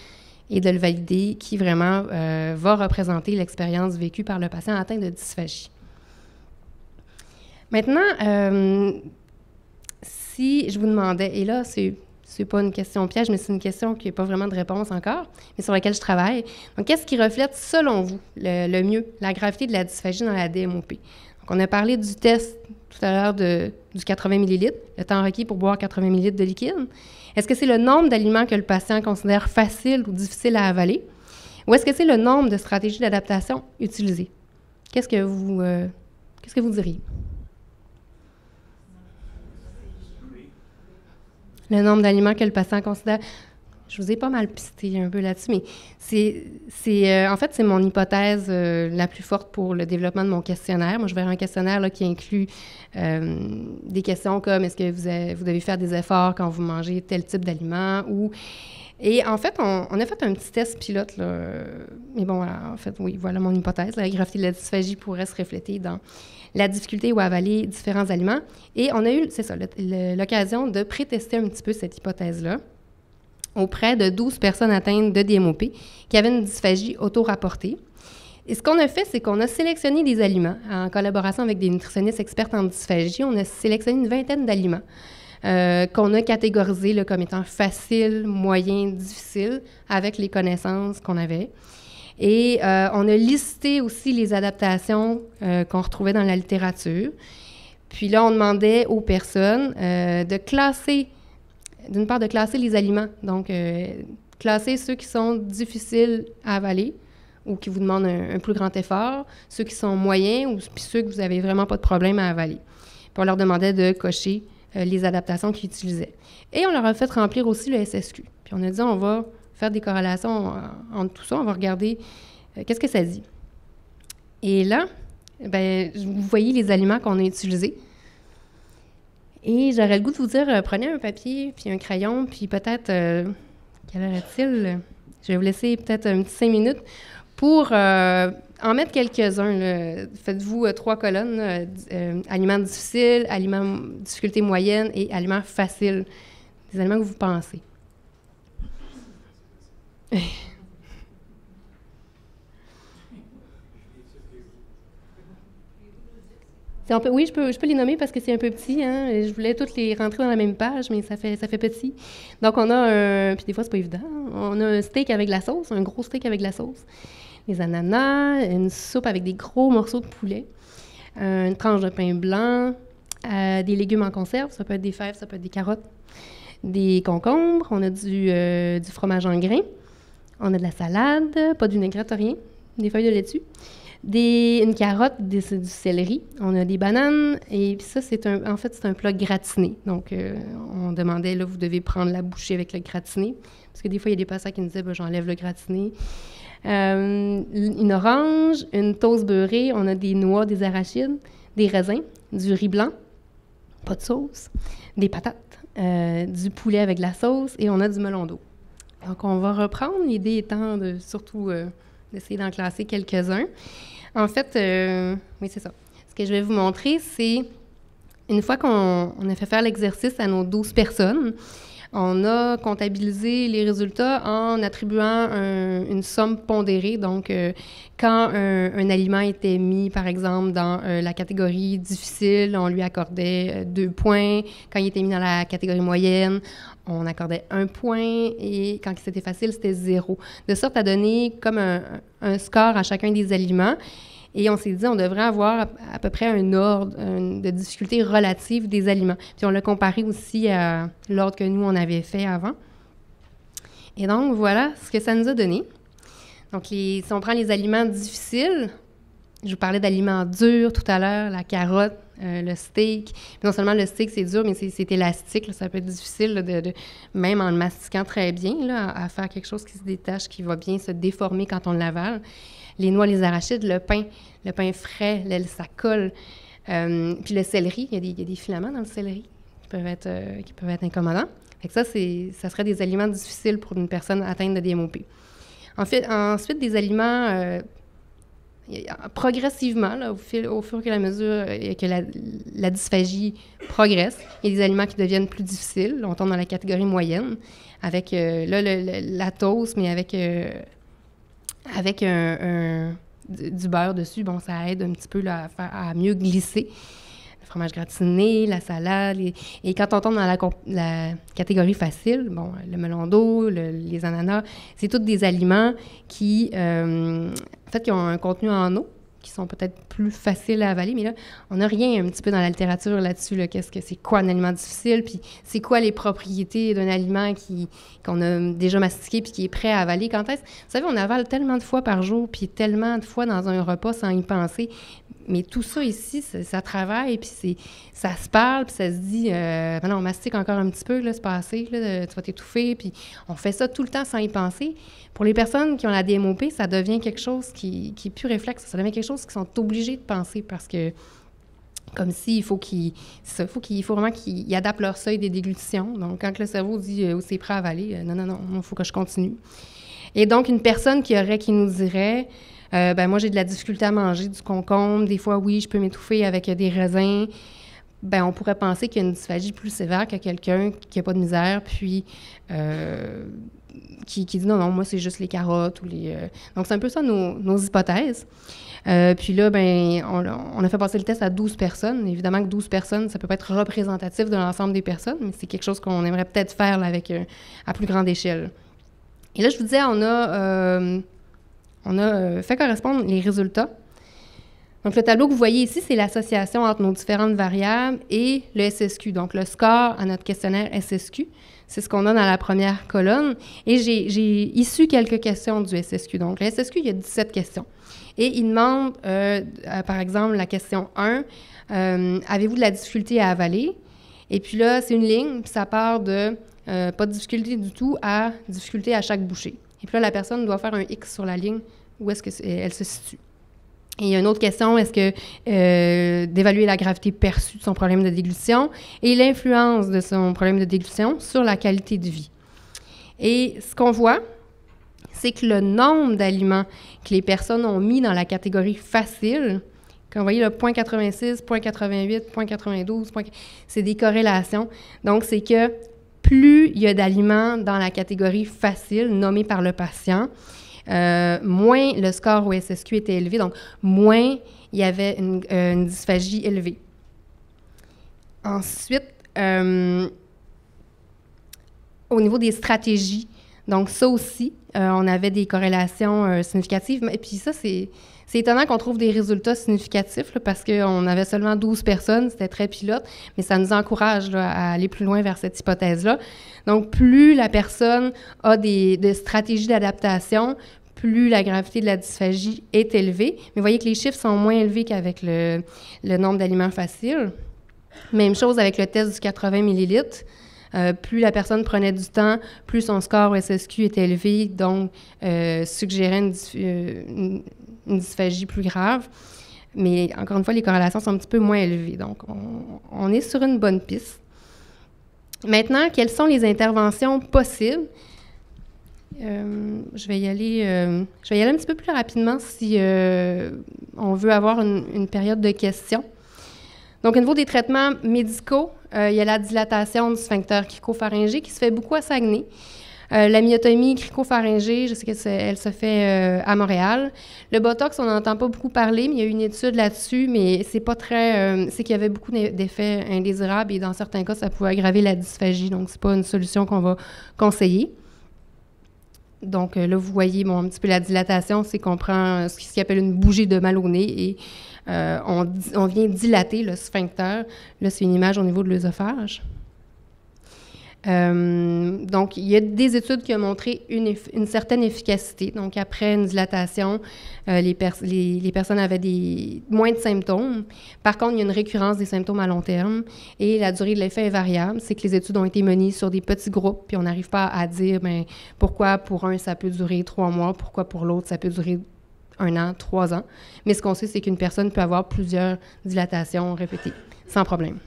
et de le valider qui vraiment va représenter l'expérience vécue par le patient atteint de dysphagie. Maintenant, si je vous demandais, et là, c'est pas une question piège, mais c'est une question qui n'a pas vraiment de réponse encore, mais sur laquelle je travaille. Donc, qu'est-ce qui reflète, selon vous, le mieux la gravité de la dysphagie dans la DMOP? Donc, on a parlé du test tout à l'heure du 80 ml, le temps requis pour boire 80 ml de liquide. Est-ce que c'est le nombre d'aliments que le patient considère facile ou difficile à avaler? Ou est-ce que c'est le nombre de stratégies d'adaptation utilisées? Qu'est-ce que vous diriez? Le nombre d'aliments que le patient considère. Je vous ai pas mal pisté un peu là-dessus, mais en fait, c'est mon hypothèse la plus forte pour le développement de mon questionnaire. Moi, je vais avoir un questionnaire là, qui inclut des questions comme est-ce que vous devez faire des efforts quand vous mangez tel type d'aliment ou... Et en fait, on a fait un petit test pilote, là, mais bon, voilà, en fait, oui, voilà mon hypothèse. La gravité de la dysphagie pourrait se refléter dans la difficulté à avaler différents aliments. Et on a eu, c'est ça, l'occasion de pré-tester un petit peu cette hypothèse-là auprès de 12 personnes atteintes de DMOP qui avaient une dysphagie auto-rapportée. Et ce qu'on a fait, c'est qu'on a sélectionné des aliments en collaboration avec des nutritionnistes experts en dysphagie. On a sélectionné une vingtaine d'aliments qu'on a catégorisés là, comme étant faciles, moyens, difficiles, avec les connaissances qu'on avait. Et on a listé aussi les adaptations qu'on retrouvait dans la littérature. Puis là, on demandait aux personnes de classer, d'une part, de classer les aliments. Donc, classer ceux qui sont difficiles à avaler ou qui vous demandent un plus grand effort, ceux qui sont moyens ou puis ceux que vous n'avez vraiment pas de problème à avaler. Puis on leur demandait de cocher les adaptations qu'ils utilisaient. Et on leur a fait remplir aussi le SSQ. Puis on a dit, on va faire des corrélations entre tout ça, on va regarder qu'est-ce que ça dit. Et là, vous voyez les aliments qu'on a utilisés. Et j'aurais le goût de vous dire, prenez un papier, puis un crayon, puis peut-être, quelle heure est-il? Je vais vous laisser peut-être un petit 5 minutes pour en mettre quelques-uns. Là. Faites-vous 3 colonnes, aliments difficiles, aliments difficulté moyenne et aliments faciles. Des aliments que vous pensez. Oui, je peux les nommer parce que c'est un peu petit. Hein? Je voulais toutes les rentrer dans la même page, mais ça fait petit. Donc, on a puis des fois, c'est pas évident. On a un steak avec de la sauce, un gros steak avec de la sauce. Des ananas, une soupe avec des gros morceaux de poulet, une tranche de pain blanc, des légumes en conserve, ça peut être des fèves, ça peut être des carottes, des concombres, on a du fromage en grains, on a de la salade, pas de vinaigrette, rien, des feuilles de laitue, une carotte, du céleri, on a des bananes, et puis ça, c'est un plat gratiné. Donc, on demandait, là, vous devez prendre la bouchée avec le gratiné, parce que des fois, il y a des patients qui nous disaient, j'enlève le gratiné. Une orange, une toast beurrée, on a des noix, des arachides, des raisins, du riz blanc, pas de sauce, des patates, du poulet avec de la sauce et on a du melon d'eau. Donc, on va reprendre, l'idée étant surtout d'essayer d'en classer quelques-uns. En fait, oui, c'est ça. Ce que je vais vous montrer, c'est une fois qu'on a fait faire l'exercice à nos 12 personnes, On a comptabilisé les résultats en attribuant une somme pondérée. Donc, quand un aliment était mis, par exemple, dans la catégorie difficile, on lui accordait 2 points. Quand il était mis dans la catégorie moyenne, on accordait 1 point. Et quand c'était facile, c'était 0. De sorte à donner comme un score à chacun des aliments. Et on s'est dit, on devrait avoir à peu près un ordre de difficulté relative des aliments. Puis on l'a comparé aussi à l'ordre que nous, on avait fait avant. Et donc, voilà ce que ça nous a donné. Donc, si on prend les aliments difficiles, je vous parlais d'aliments durs tout à l'heure, la carotte, le steak. Puis non seulement le steak, c'est dur, mais c'est élastique. Là, ça peut être difficile, là, même en le mastiquant très bien, là, à faire quelque chose qui se détache, qui va bien se déformer quand on l'avale. Les noix, les arachides, le pain frais, ça colle. Puis le céleri, il y a des filaments dans le céleri qui peuvent être incommodants. Fait que ça serait des aliments difficiles pour une personne atteinte de DMOP. Ensuite, des aliments, progressivement, là, au fur et à mesure que la dysphagie progresse, il y a des aliments qui deviennent plus difficiles. On tombe dans la catégorie moyenne, avec la toast, mais avec du beurre dessus, bon, ça aide un petit peu là, à mieux glisser. Le fromage gratiné, la salade. Et quand on tombe dans la catégorie facile, bon, le melon d'eau, les ananas, c'est tous des aliments qui ont un contenu en eau, qui sont peut-être plus faciles à avaler, mais là, on n'a rien un petit peu dans la littérature là-dessus, là, c'est quoi un aliment difficile, puis c'est quoi les propriétés d'un aliment qu'on a déjà mastiqué puis qui est prêt à avaler. Quand est-ce? Vous savez, on avale tellement de fois par jour, puis tellement de fois dans un repas sans y penser, mais tout ça ici, ça travaille, puis ça se parle, puis ça se dit, non, on mastique encore un petit peu, là, c'est pas assez, là, tu vas t'étouffer, puis on fait ça tout le temps sans y penser. Pour les personnes qui ont la DMOP, ça devient quelque chose qui est plus réflexe, ça devient quelque chose qu'ils sont obligés de penser parce que, comme si il faut vraiment qu'ils adaptent leur seuil de déglutition. Donc, quand le cerveau dit c'est prêt à avaler, non, il faut que je continue. Et donc, une personne qui nous dirait, moi, j'ai de la difficulté à manger du concombre, des fois, oui, je peux m'étouffer avec des raisins. On pourrait penser qu'il y a une dysphagie plus sévère que quelqu'un qui n'a pas de misère, puis qui dit non, moi, c'est juste les carottes. Donc, c'est un peu ça nos hypothèses. Puis là, on a fait passer le test à 12 personnes. Évidemment que 12 personnes, ça peut pas être représentatif de l'ensemble des personnes, mais c'est quelque chose qu'on aimerait peut-être faire là, à plus grande échelle. Et là, je vous disais, on a fait correspondre les résultats. Donc, le tableau que vous voyez ici, c'est l'association entre nos différentes variables et le SSQ, donc le score à notre questionnaire SSQ. C'est ce qu'on a dans la première colonne. Et j'ai issu quelques questions du SSQ. Donc, le SSQ, il y a 17 questions. Et il demande, par exemple, la question 1, avez-vous de la difficulté à avaler? Et puis là, c'est une ligne, puis ça part de pas de difficulté du tout à difficulté à chaque bouchée. Et puis là, la personne doit faire un X sur la ligne où est-ce qu'elle se situe. Et il y a une autre question, est-ce que d'évaluer la gravité perçue de son problème de déglutition et l'influence de son problème de déglutition sur la qualité de vie. Et ce qu'on voit, c'est que le nombre d'aliments que les personnes ont mis dans la catégorie facile, quand vous voyez le 0.86, 0.88, 0.92, c'est des corrélations. Donc, c'est que plus il y a d'aliments dans la catégorie facile nommée par le patient, moins le score au SSQ était élevé, donc moins il y avait une dysphagie élevée. Ensuite, au niveau des stratégies, donc ça aussi, on avait des corrélations significatives. Et puis ça, c'est étonnant qu'on trouve des résultats significatifs là, parce qu'on avait seulement 12 personnes, c'était très pilote, mais ça nous encourage là, à aller plus loin vers cette hypothèse-là. Donc, plus la personne a des stratégies d'adaptation, plus la gravité de la dysphagie est élevée. Mais vous voyez que les chiffres sont moins élevés qu'avec le nombre d'aliments faciles. Même chose avec le test du 80 millilitres. Plus la personne prenait du temps, plus son score au SSQ était élevé, donc suggérait une dysphagie plus grave. Mais encore une fois, les corrélations sont un petit peu moins élevées. Donc, on est sur une bonne piste. Maintenant, quelles sont les interventions possibles? Je vais y aller un petit peu plus rapidement si on veut avoir une période de questions. Donc, au niveau des traitements médicaux, il y a la dilatation du sphincter cricopharyngé qui se fait beaucoup à Saguenay. La myotomie cricopharyngée, je sais qu'elle se fait à Montréal. Le Botox, on n'entend pas beaucoup parler, mais il y a eu une étude là-dessus, mais c'est pas très... c'est qu'il y avait beaucoup d'effets indésirables et dans certains cas, ça pouvait aggraver la dysphagie. Donc, c'est pas une solution qu'on va conseiller. Donc, là, vous voyez un petit peu la dilatation, c'est qu'on prend ce qui appelle une bougie de mal au nez et on vient dilater le sphincter. Là, c'est une image au niveau de l'œsophage. Donc, il y a des études qui ont montré une certaine efficacité. Donc, après une dilatation, les personnes avaient moins de symptômes. Par contre, il y a une récurrence des symptômes à long terme et la durée de l'effet est variable. C'est que les études ont été menées sur des petits groupes, puis on n'arrive pas à dire pourquoi pour un, ça peut durer 3 mois, pourquoi pour l'autre, ça peut durer 1 an, 3 ans. Mais ce qu'on sait, c'est qu'une personne peut avoir plusieurs dilatations répétées, sans problème.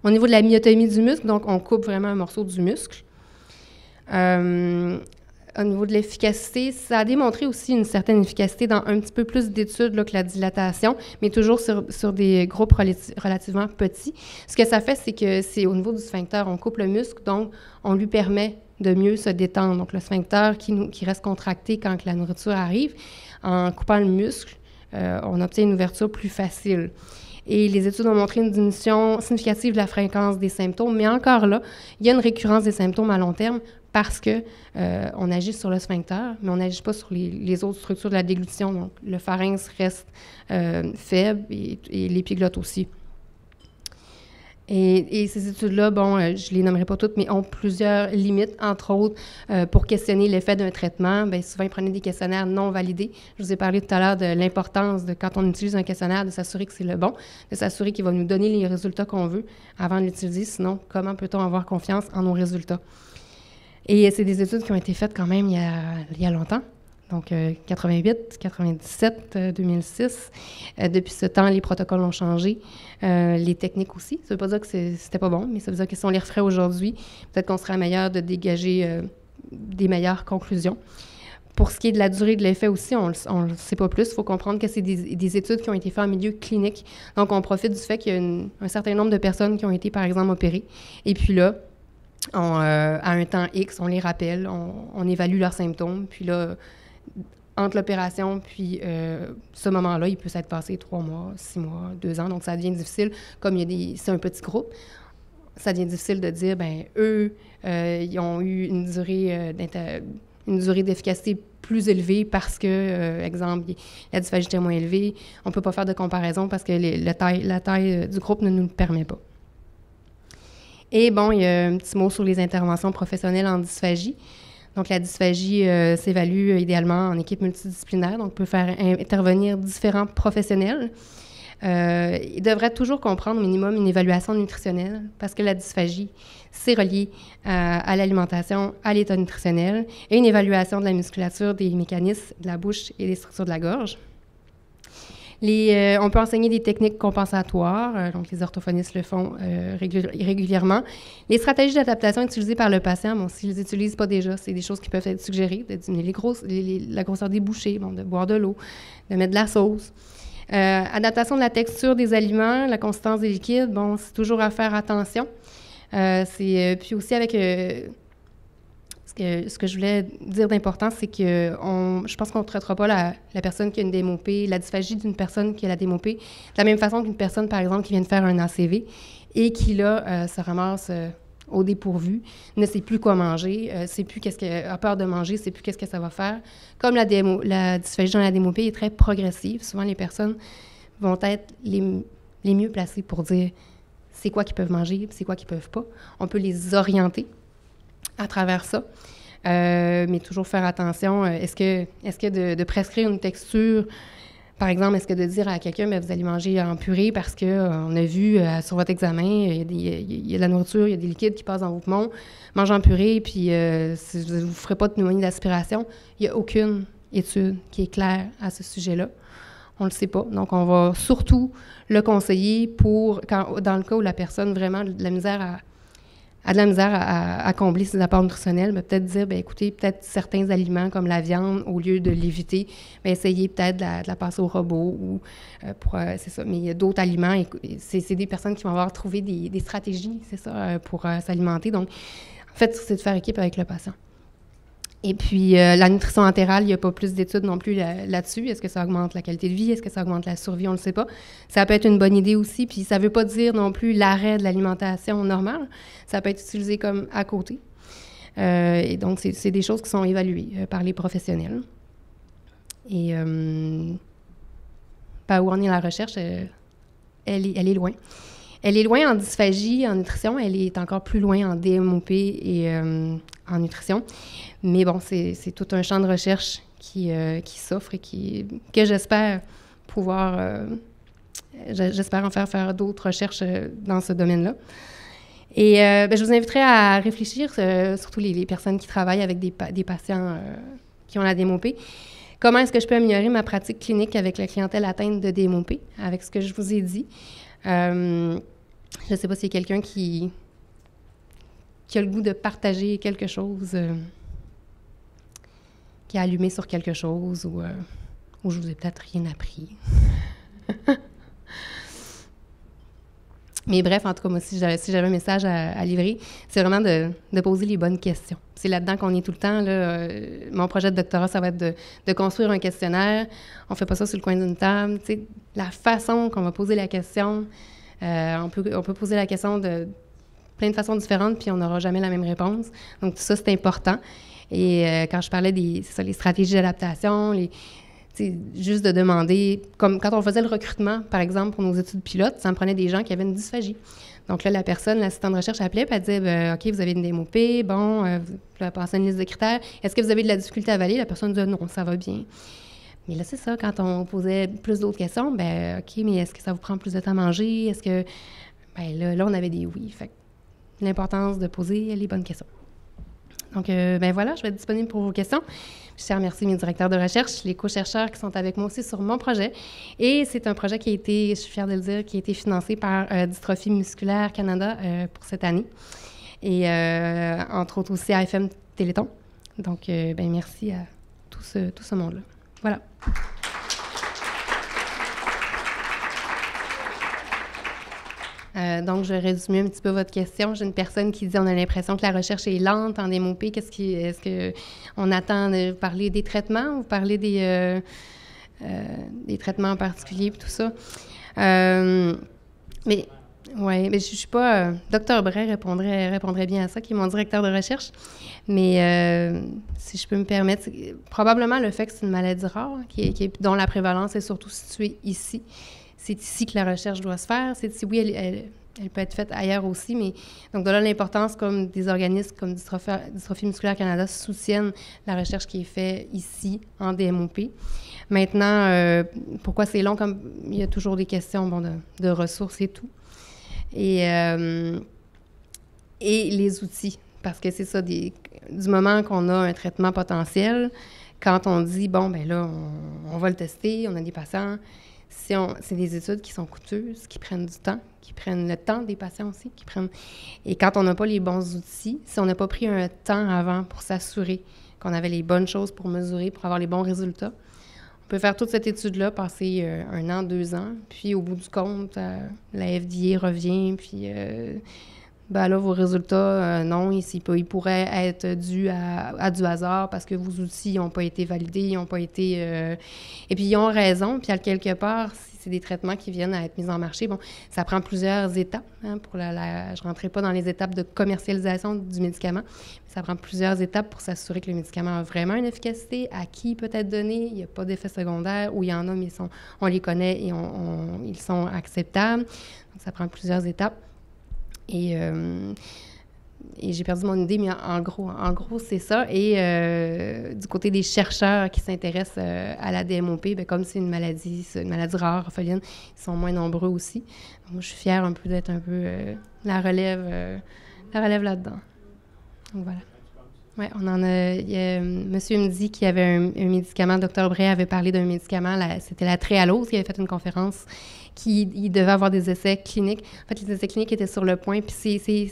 Au niveau de la myotomie du muscle, donc on coupe vraiment un morceau du muscle. Au niveau de l'efficacité, ça a démontré aussi une certaine efficacité dans un petit peu plus d'études que la dilatation, mais toujours sur des groupes relativement petits. Ce que ça fait, c'est que c'est au niveau du sphincter, on coupe le muscle, donc on lui permet de mieux se détendre. Donc le sphincter qui reste contracté quand la nourriture arrive, en coupant le muscle, on obtient une ouverture plus facile. Et les études ont montré une diminution significative de la fréquence des symptômes, mais encore là, il y a une récurrence des symptômes à long terme parce qu'on agit sur le sphincter, mais on n'agit pas sur les autres structures de la déglutition. Donc, le pharynx reste faible et l'épiglotte aussi. Et ces études-là, je ne les nommerai pas toutes, mais ont plusieurs limites, entre autres, pour questionner l'effet d'un traitement. Bien, souvent, ils prenaient des questionnaires non validés. Je vous ai parlé tout à l'heure de l'importance de, quand on utilise un questionnaire, de s'assurer que c'est le bon, de s'assurer qu'il va nous donner les résultats qu'on veut avant de l'utiliser. Sinon, comment peut-on avoir confiance en nos résultats? Et c'est des études qui ont été faites quand même il y a longtemps. Donc, 88, 97, 2006. Depuis ce temps, les protocoles ont changé. Les techniques aussi. Ça ne veut pas dire que c'était pas bon, mais ça veut dire que si on les referait aujourd'hui, peut-être qu'on serait meilleur de dégager des meilleures conclusions. Pour ce qui est de la durée de l'effet aussi, on ne le sait pas plus. Il faut comprendre que c'est des études qui ont été faites en milieu clinique. Donc, on profite du fait qu'il y a un certain nombre de personnes qui ont été, par exemple, opérées. Et puis là, à un temps X, on les rappelle, on évalue leurs symptômes. Puis là, entre l'opération puis ce moment-là, il peut s'être passé 3 mois, 6 mois, 2 ans. Donc, ça devient difficile. Comme c'est un petit groupe, ça devient difficile de dire, eux, ils ont eu une durée d'efficacité plus élevée parce que, exemple, la dysphagie était moins élevée. On ne peut pas faire de comparaison parce que la taille du groupe ne nous le permet pas. Et il y a un petit mot sur les interventions professionnelles en dysphagie. Donc, la dysphagie s'évalue idéalement en équipe multidisciplinaire, donc on peut faire intervenir différents professionnels. Ils devraient toujours comprendre au minimum une évaluation nutritionnelle parce que la dysphagie, c'est relié à l'alimentation, à l'état nutritionnel et une évaluation de la musculature, des mécanismes de la bouche et des structures de la gorge. On peut enseigner des techniques compensatoires, donc les orthophonistes le font régulièrement. Les stratégies d'adaptation utilisées par le patient, s'ils ne les utilisent pas déjà, c'est des choses qui peuvent être suggérées, de diminuer la grosseur des bouchées, de boire de l'eau, de mettre de la sauce. Adaptation de la texture des aliments, la consistance des liquides, c'est toujours à faire attention. Puis aussi avec... ce que je voulais dire d'important, c'est que je pense qu'on ne traitera pas la personne qui a une DMOP, la dysphagie d'une personne qui a la DMOP, de la même façon qu'une personne, par exemple, qui vient de faire un ACV et qui, là, se ramasse au dépourvu, ne sait plus quoi manger, a peur de manger, ne sait plus qu'est-ce que ça va faire. Comme la dysphagie dans la DMOP est très progressive, souvent les personnes vont être les mieux placées pour dire c'est quoi qu'ils peuvent manger, c'est quoi qu'ils ne peuvent pas. On peut les orienter à travers ça. Mais toujours faire attention. Est-ce que de prescrire une texture, par exemple, est-ce que de dire à quelqu'un, vous allez manger en purée parce qu'on a vu sur votre examen, il y a de la nourriture, il y a des liquides qui passent dans vos poumons, mangez en purée, puis vous ne ferez pas de pneumonie d'aspiration. Il n'y a aucune étude qui est claire à ce sujet-là. On ne le sait pas. Donc, on va surtout le conseiller dans le cas où la personne vraiment a de la misère a de la misère à combler ses apports nutritionnels, ben, peut-être dire, ben, écoutez, peut-être certains aliments comme la viande, au lieu de l'éviter, ben, essayez peut-être de la passer au robot ou c'est ça. Mais il y a d'autres aliments, et c'est des personnes qui vont avoir trouvé des stratégies, c'est ça, pour s'alimenter. Donc, en fait, c'est de faire équipe avec le patient. Et puis, la nutrition entérale, il n'y a pas plus d'études non plus là-dessus. Est-ce que ça augmente la qualité de vie? Est-ce que ça augmente la survie? On ne le sait pas. Ça peut être une bonne idée aussi. Puis, ça ne veut pas dire non plus l'arrêt de l'alimentation normale. Ça peut être utilisé comme à côté. Et donc, c'est des choses qui sont évaluées par les professionnels. Et où en est la recherche, elle est loin. Elle est loin en dysphagie, en nutrition. Elle est encore plus loin en DMOP et en nutrition. Mais bon, c'est tout un champ de recherche qui s'offre et que j'espère pouvoir... j'espère en faire d'autres recherches dans ce domaine-là. Et je vous inviterai à réfléchir, surtout les personnes qui travaillent avec des patients qui ont la DMOP. Comment est-ce que je peux améliorer ma pratique clinique avec la clientèle atteinte de DMOP, avec ce que je vous ai dit? Je ne sais pas s'il y a quelqu'un qui a le goût de partager quelque chose, qui a allumé sur quelque chose, ou je vous ai peut-être rien appris. Mais bref, en tout cas, moi, si j'avais un message à livrer, c'est vraiment de poser les bonnes questions. C'est là-dedans qu'on est tout le temps. Là. Mon projet de doctorat, ça va être de construire un questionnaire. On ne fait pas ça sur le coin d'une table. Tu sais, la façon qu'on va poser la question, on peut poser la question de plein de façons différentes, puis on n'aura jamais la même réponse. Donc, tout ça, c'est important. Et quand je parlais les stratégies d'adaptation, juste de demander, comme quand on faisait le recrutement, par exemple, pour nos études pilotes, ça me prenait des gens qui avaient une dysphagie. Donc là, l'assistant de recherche appelait, puis elle disait, OK, vous avez une DMOP, bon, vous passez une liste de critères. Est-ce que vous avez de la difficulté à avaler? La personne disait, non, ça va bien. Mais là, c'est ça, quand on posait plus d'autres questions, ben OK, mais est-ce que ça vous prend plus de temps à manger? Est-ce que... Ben là, on avait des oui. Fait que l'importance de poser les bonnes questions. Donc, voilà, je vais être disponible pour vos questions. Je tiens à remercier mes directeurs de recherche, les co-chercheurs qui sont avec moi aussi sur mon projet. Et c'est un projet qui a été, je suis fière de le dire, qui a été financé par Dystrophie musculaire Canada pour cette année. Et entre autres aussi AFM Téléthon. Donc, merci à tout ce monde-là. Voilà. Donc, je vais résumer un petit peu votre question. J'ai une personne qui dit on a l'impression que la recherche est lente en DMOP. Est-ce qu'on attend de parler des traitements ou parler des traitements en particulier et tout ça? Mais je suis pas... Dr Bray répondrait bien à ça, qui est mon directeur de recherche. Mais si je peux me permettre, probablement le fait que c'est une maladie rare, dont la prévalence est surtout située ici. C'est ici que la recherche doit se faire. C'est ici, oui, elle peut être faite ailleurs aussi, mais donc de là l'importance comme des organismes comme Dystrophie musculaire Canada soutiennent la recherche qui est faite ici en DMOP. Maintenant, pourquoi c'est long? Comme il y a toujours des questions de ressources et tout. Et les outils, parce que c'est ça, du moment qu'on a un traitement potentiel, quand on dit, bon, ben là, on va le tester, on a des patients... C'est des études qui sont coûteuses, qui prennent du temps, qui prennent le temps des patients aussi, Et quand on n'a pas les bons outils, si on n'a pas pris un temps avant pour s'assurer qu'on avait les bonnes choses pour mesurer, pour avoir les bons résultats, on peut faire toute cette étude-là, passer 1 an, 2 ans, puis au bout du compte, la FDA revient, puis... là, vos résultats, non, ils pourraient être dus à du hasard parce que vos outils n'ont pas été validés, ils n'ont pas été... Et puis, ils ont raison. Puis, quelque part, si c'est des traitements qui viennent à être mis en marché, bon, ça prend plusieurs étapes. Je ne rentrerai pas dans les étapes de commercialisation du médicament. Ça prend plusieurs étapes pour s'assurer que le médicament a vraiment une efficacité, à qui peut être donné, il n'y a pas d'effet secondaire, ou il y en a, mais on les connaît et ils sont acceptables. Donc, ça prend plusieurs étapes. Et j'ai perdu mon idée, mais en gros, c'est ça. Et du côté des chercheurs qui s'intéressent à la DMOP, comme c'est une maladie rare, orpheline, ils sont moins nombreux aussi. Donc, moi, je suis fière un peu d'être un peu la relève là-dedans. Donc, voilà. Oui, on en a. Monsieur me dit qu'il y avait un médicament, Dr. Bray avait parlé d'un médicament, c'était la Trehalose, qui avait fait une conférence, il devait avoir des essais cliniques. En fait, les essais cliniques étaient sur le point, puis ces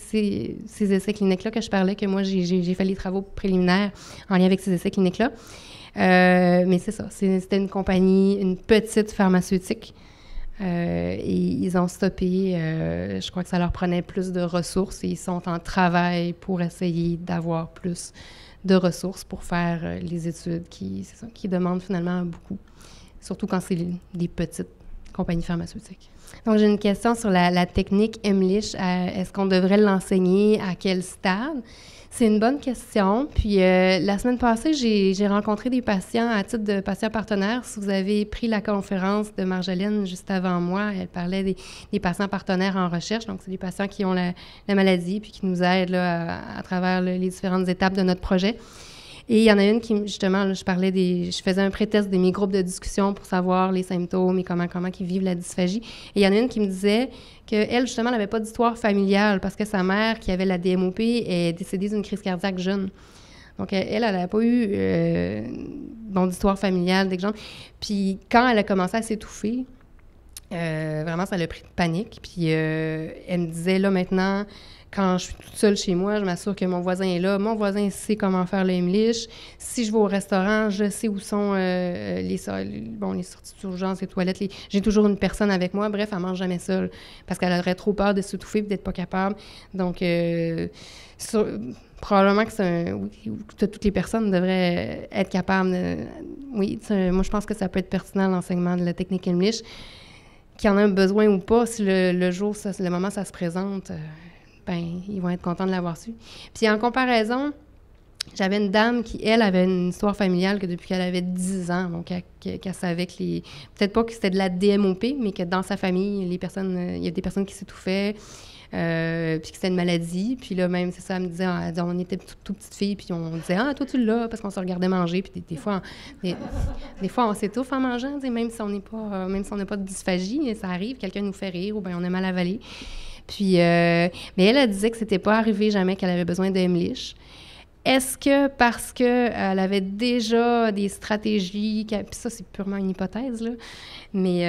essais cliniques-là que je parlais, que moi, j'ai fait les travaux préliminaires en lien avec ces essais cliniques-là. Mais c'est ça, c'était une compagnie, une petite pharmaceutique. Et ils ont stoppé. Je crois que ça leur prenait plus de ressources et ils sont en travail pour essayer d'avoir plus de ressources pour faire les études qui demandent finalement beaucoup, surtout quand c'est des petites compagnies pharmaceutiques. Donc, j'ai une question sur la technique Emlich. Est-ce qu'on devrait l'enseigner? À quel stade? C'est une bonne question. Puis, la semaine passée, j'ai rencontré des patients à titre de patients partenaires. Si vous avez pris la conférence de Marjolaine juste avant moi, elle parlait des patients partenaires en recherche. Donc, c'est des patients qui ont la maladie puis qui nous aident là, à travers les différentes étapes de notre projet. Et il y en a une qui, justement, là, je faisais un pré-test de mes groupes de discussion pour savoir les symptômes et comment ils vivent la dysphagie. Et il y en a une qui me disait qu'elle, justement, n'avait pas d'histoire familiale parce que sa mère, qui avait la DMOP, est décédée d'une crise cardiaque jeune. Donc, elle n'avait pas eu d'histoire familiale, d'exemple. Puis, quand elle a commencé à s'étouffer, vraiment, ça l'a pris de panique. Puis, elle me disait, là, maintenant, quand je suis toute seule chez moi, je m'assure que mon voisin est là. Mon voisin sait comment faire le Emlich. Si je vais au restaurant, je sais où sont les sorties d'urgence, les toilettes. J'ai toujours une personne avec moi. Bref, elle ne mange jamais seule parce qu'elle aurait trop peur de s'étouffer et d'être pas capable. Donc, probablement que toutes les personnes devraient être capables moi, je pense que ça peut être pertinent, l'enseignement de la technique Emlich. Qu'il y en a besoin ou pas, si le moment ça se présente... ils vont être contents de l'avoir su. Puis en comparaison, j'avais une dame qui, elle, avait une histoire familiale que depuis qu'elle avait 10 ans, donc qu'elle savait que peut-être pas que c'était de la DMOP, mais que dans sa famille, il y a des personnes qui s'étouffaient, puis que c'était une maladie. Puis là, même, c'est ça, elle me disait, on était toute petite fille, puis on disait, ah, toi, tu l'as, parce qu'on se regardait manger. Puis des fois, on s'étouffe en mangeant, même si on n'a pas de dysphagie, ça arrive, quelqu'un nous fait rire ou bien on a mal avalé. Puis, mais elle disait que c'était pas arrivé jamais qu'elle avait besoin de Emlich. Est-ce que parce qu'elle avait déjà des stratégies, puis ça, c'est purement une hypothèse, là, mais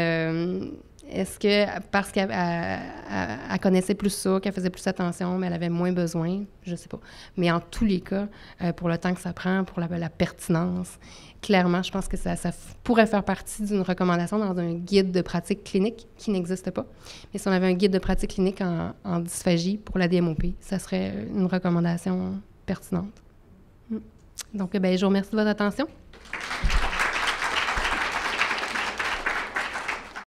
est-ce que parce qu'elle connaissait plus ça, qu'elle faisait plus attention, mais elle avait moins besoin? Je sais pas. Mais en tous les cas, pour le temps que ça prend, pour la pertinence, clairement, je pense que ça pourrait faire partie d'une recommandation dans un guide de pratique clinique qui n'existe pas. Mais si on avait un guide de pratique clinique en dysphagie pour la DMOP, ça serait une recommandation pertinente. Donc, je vous remercie de votre attention.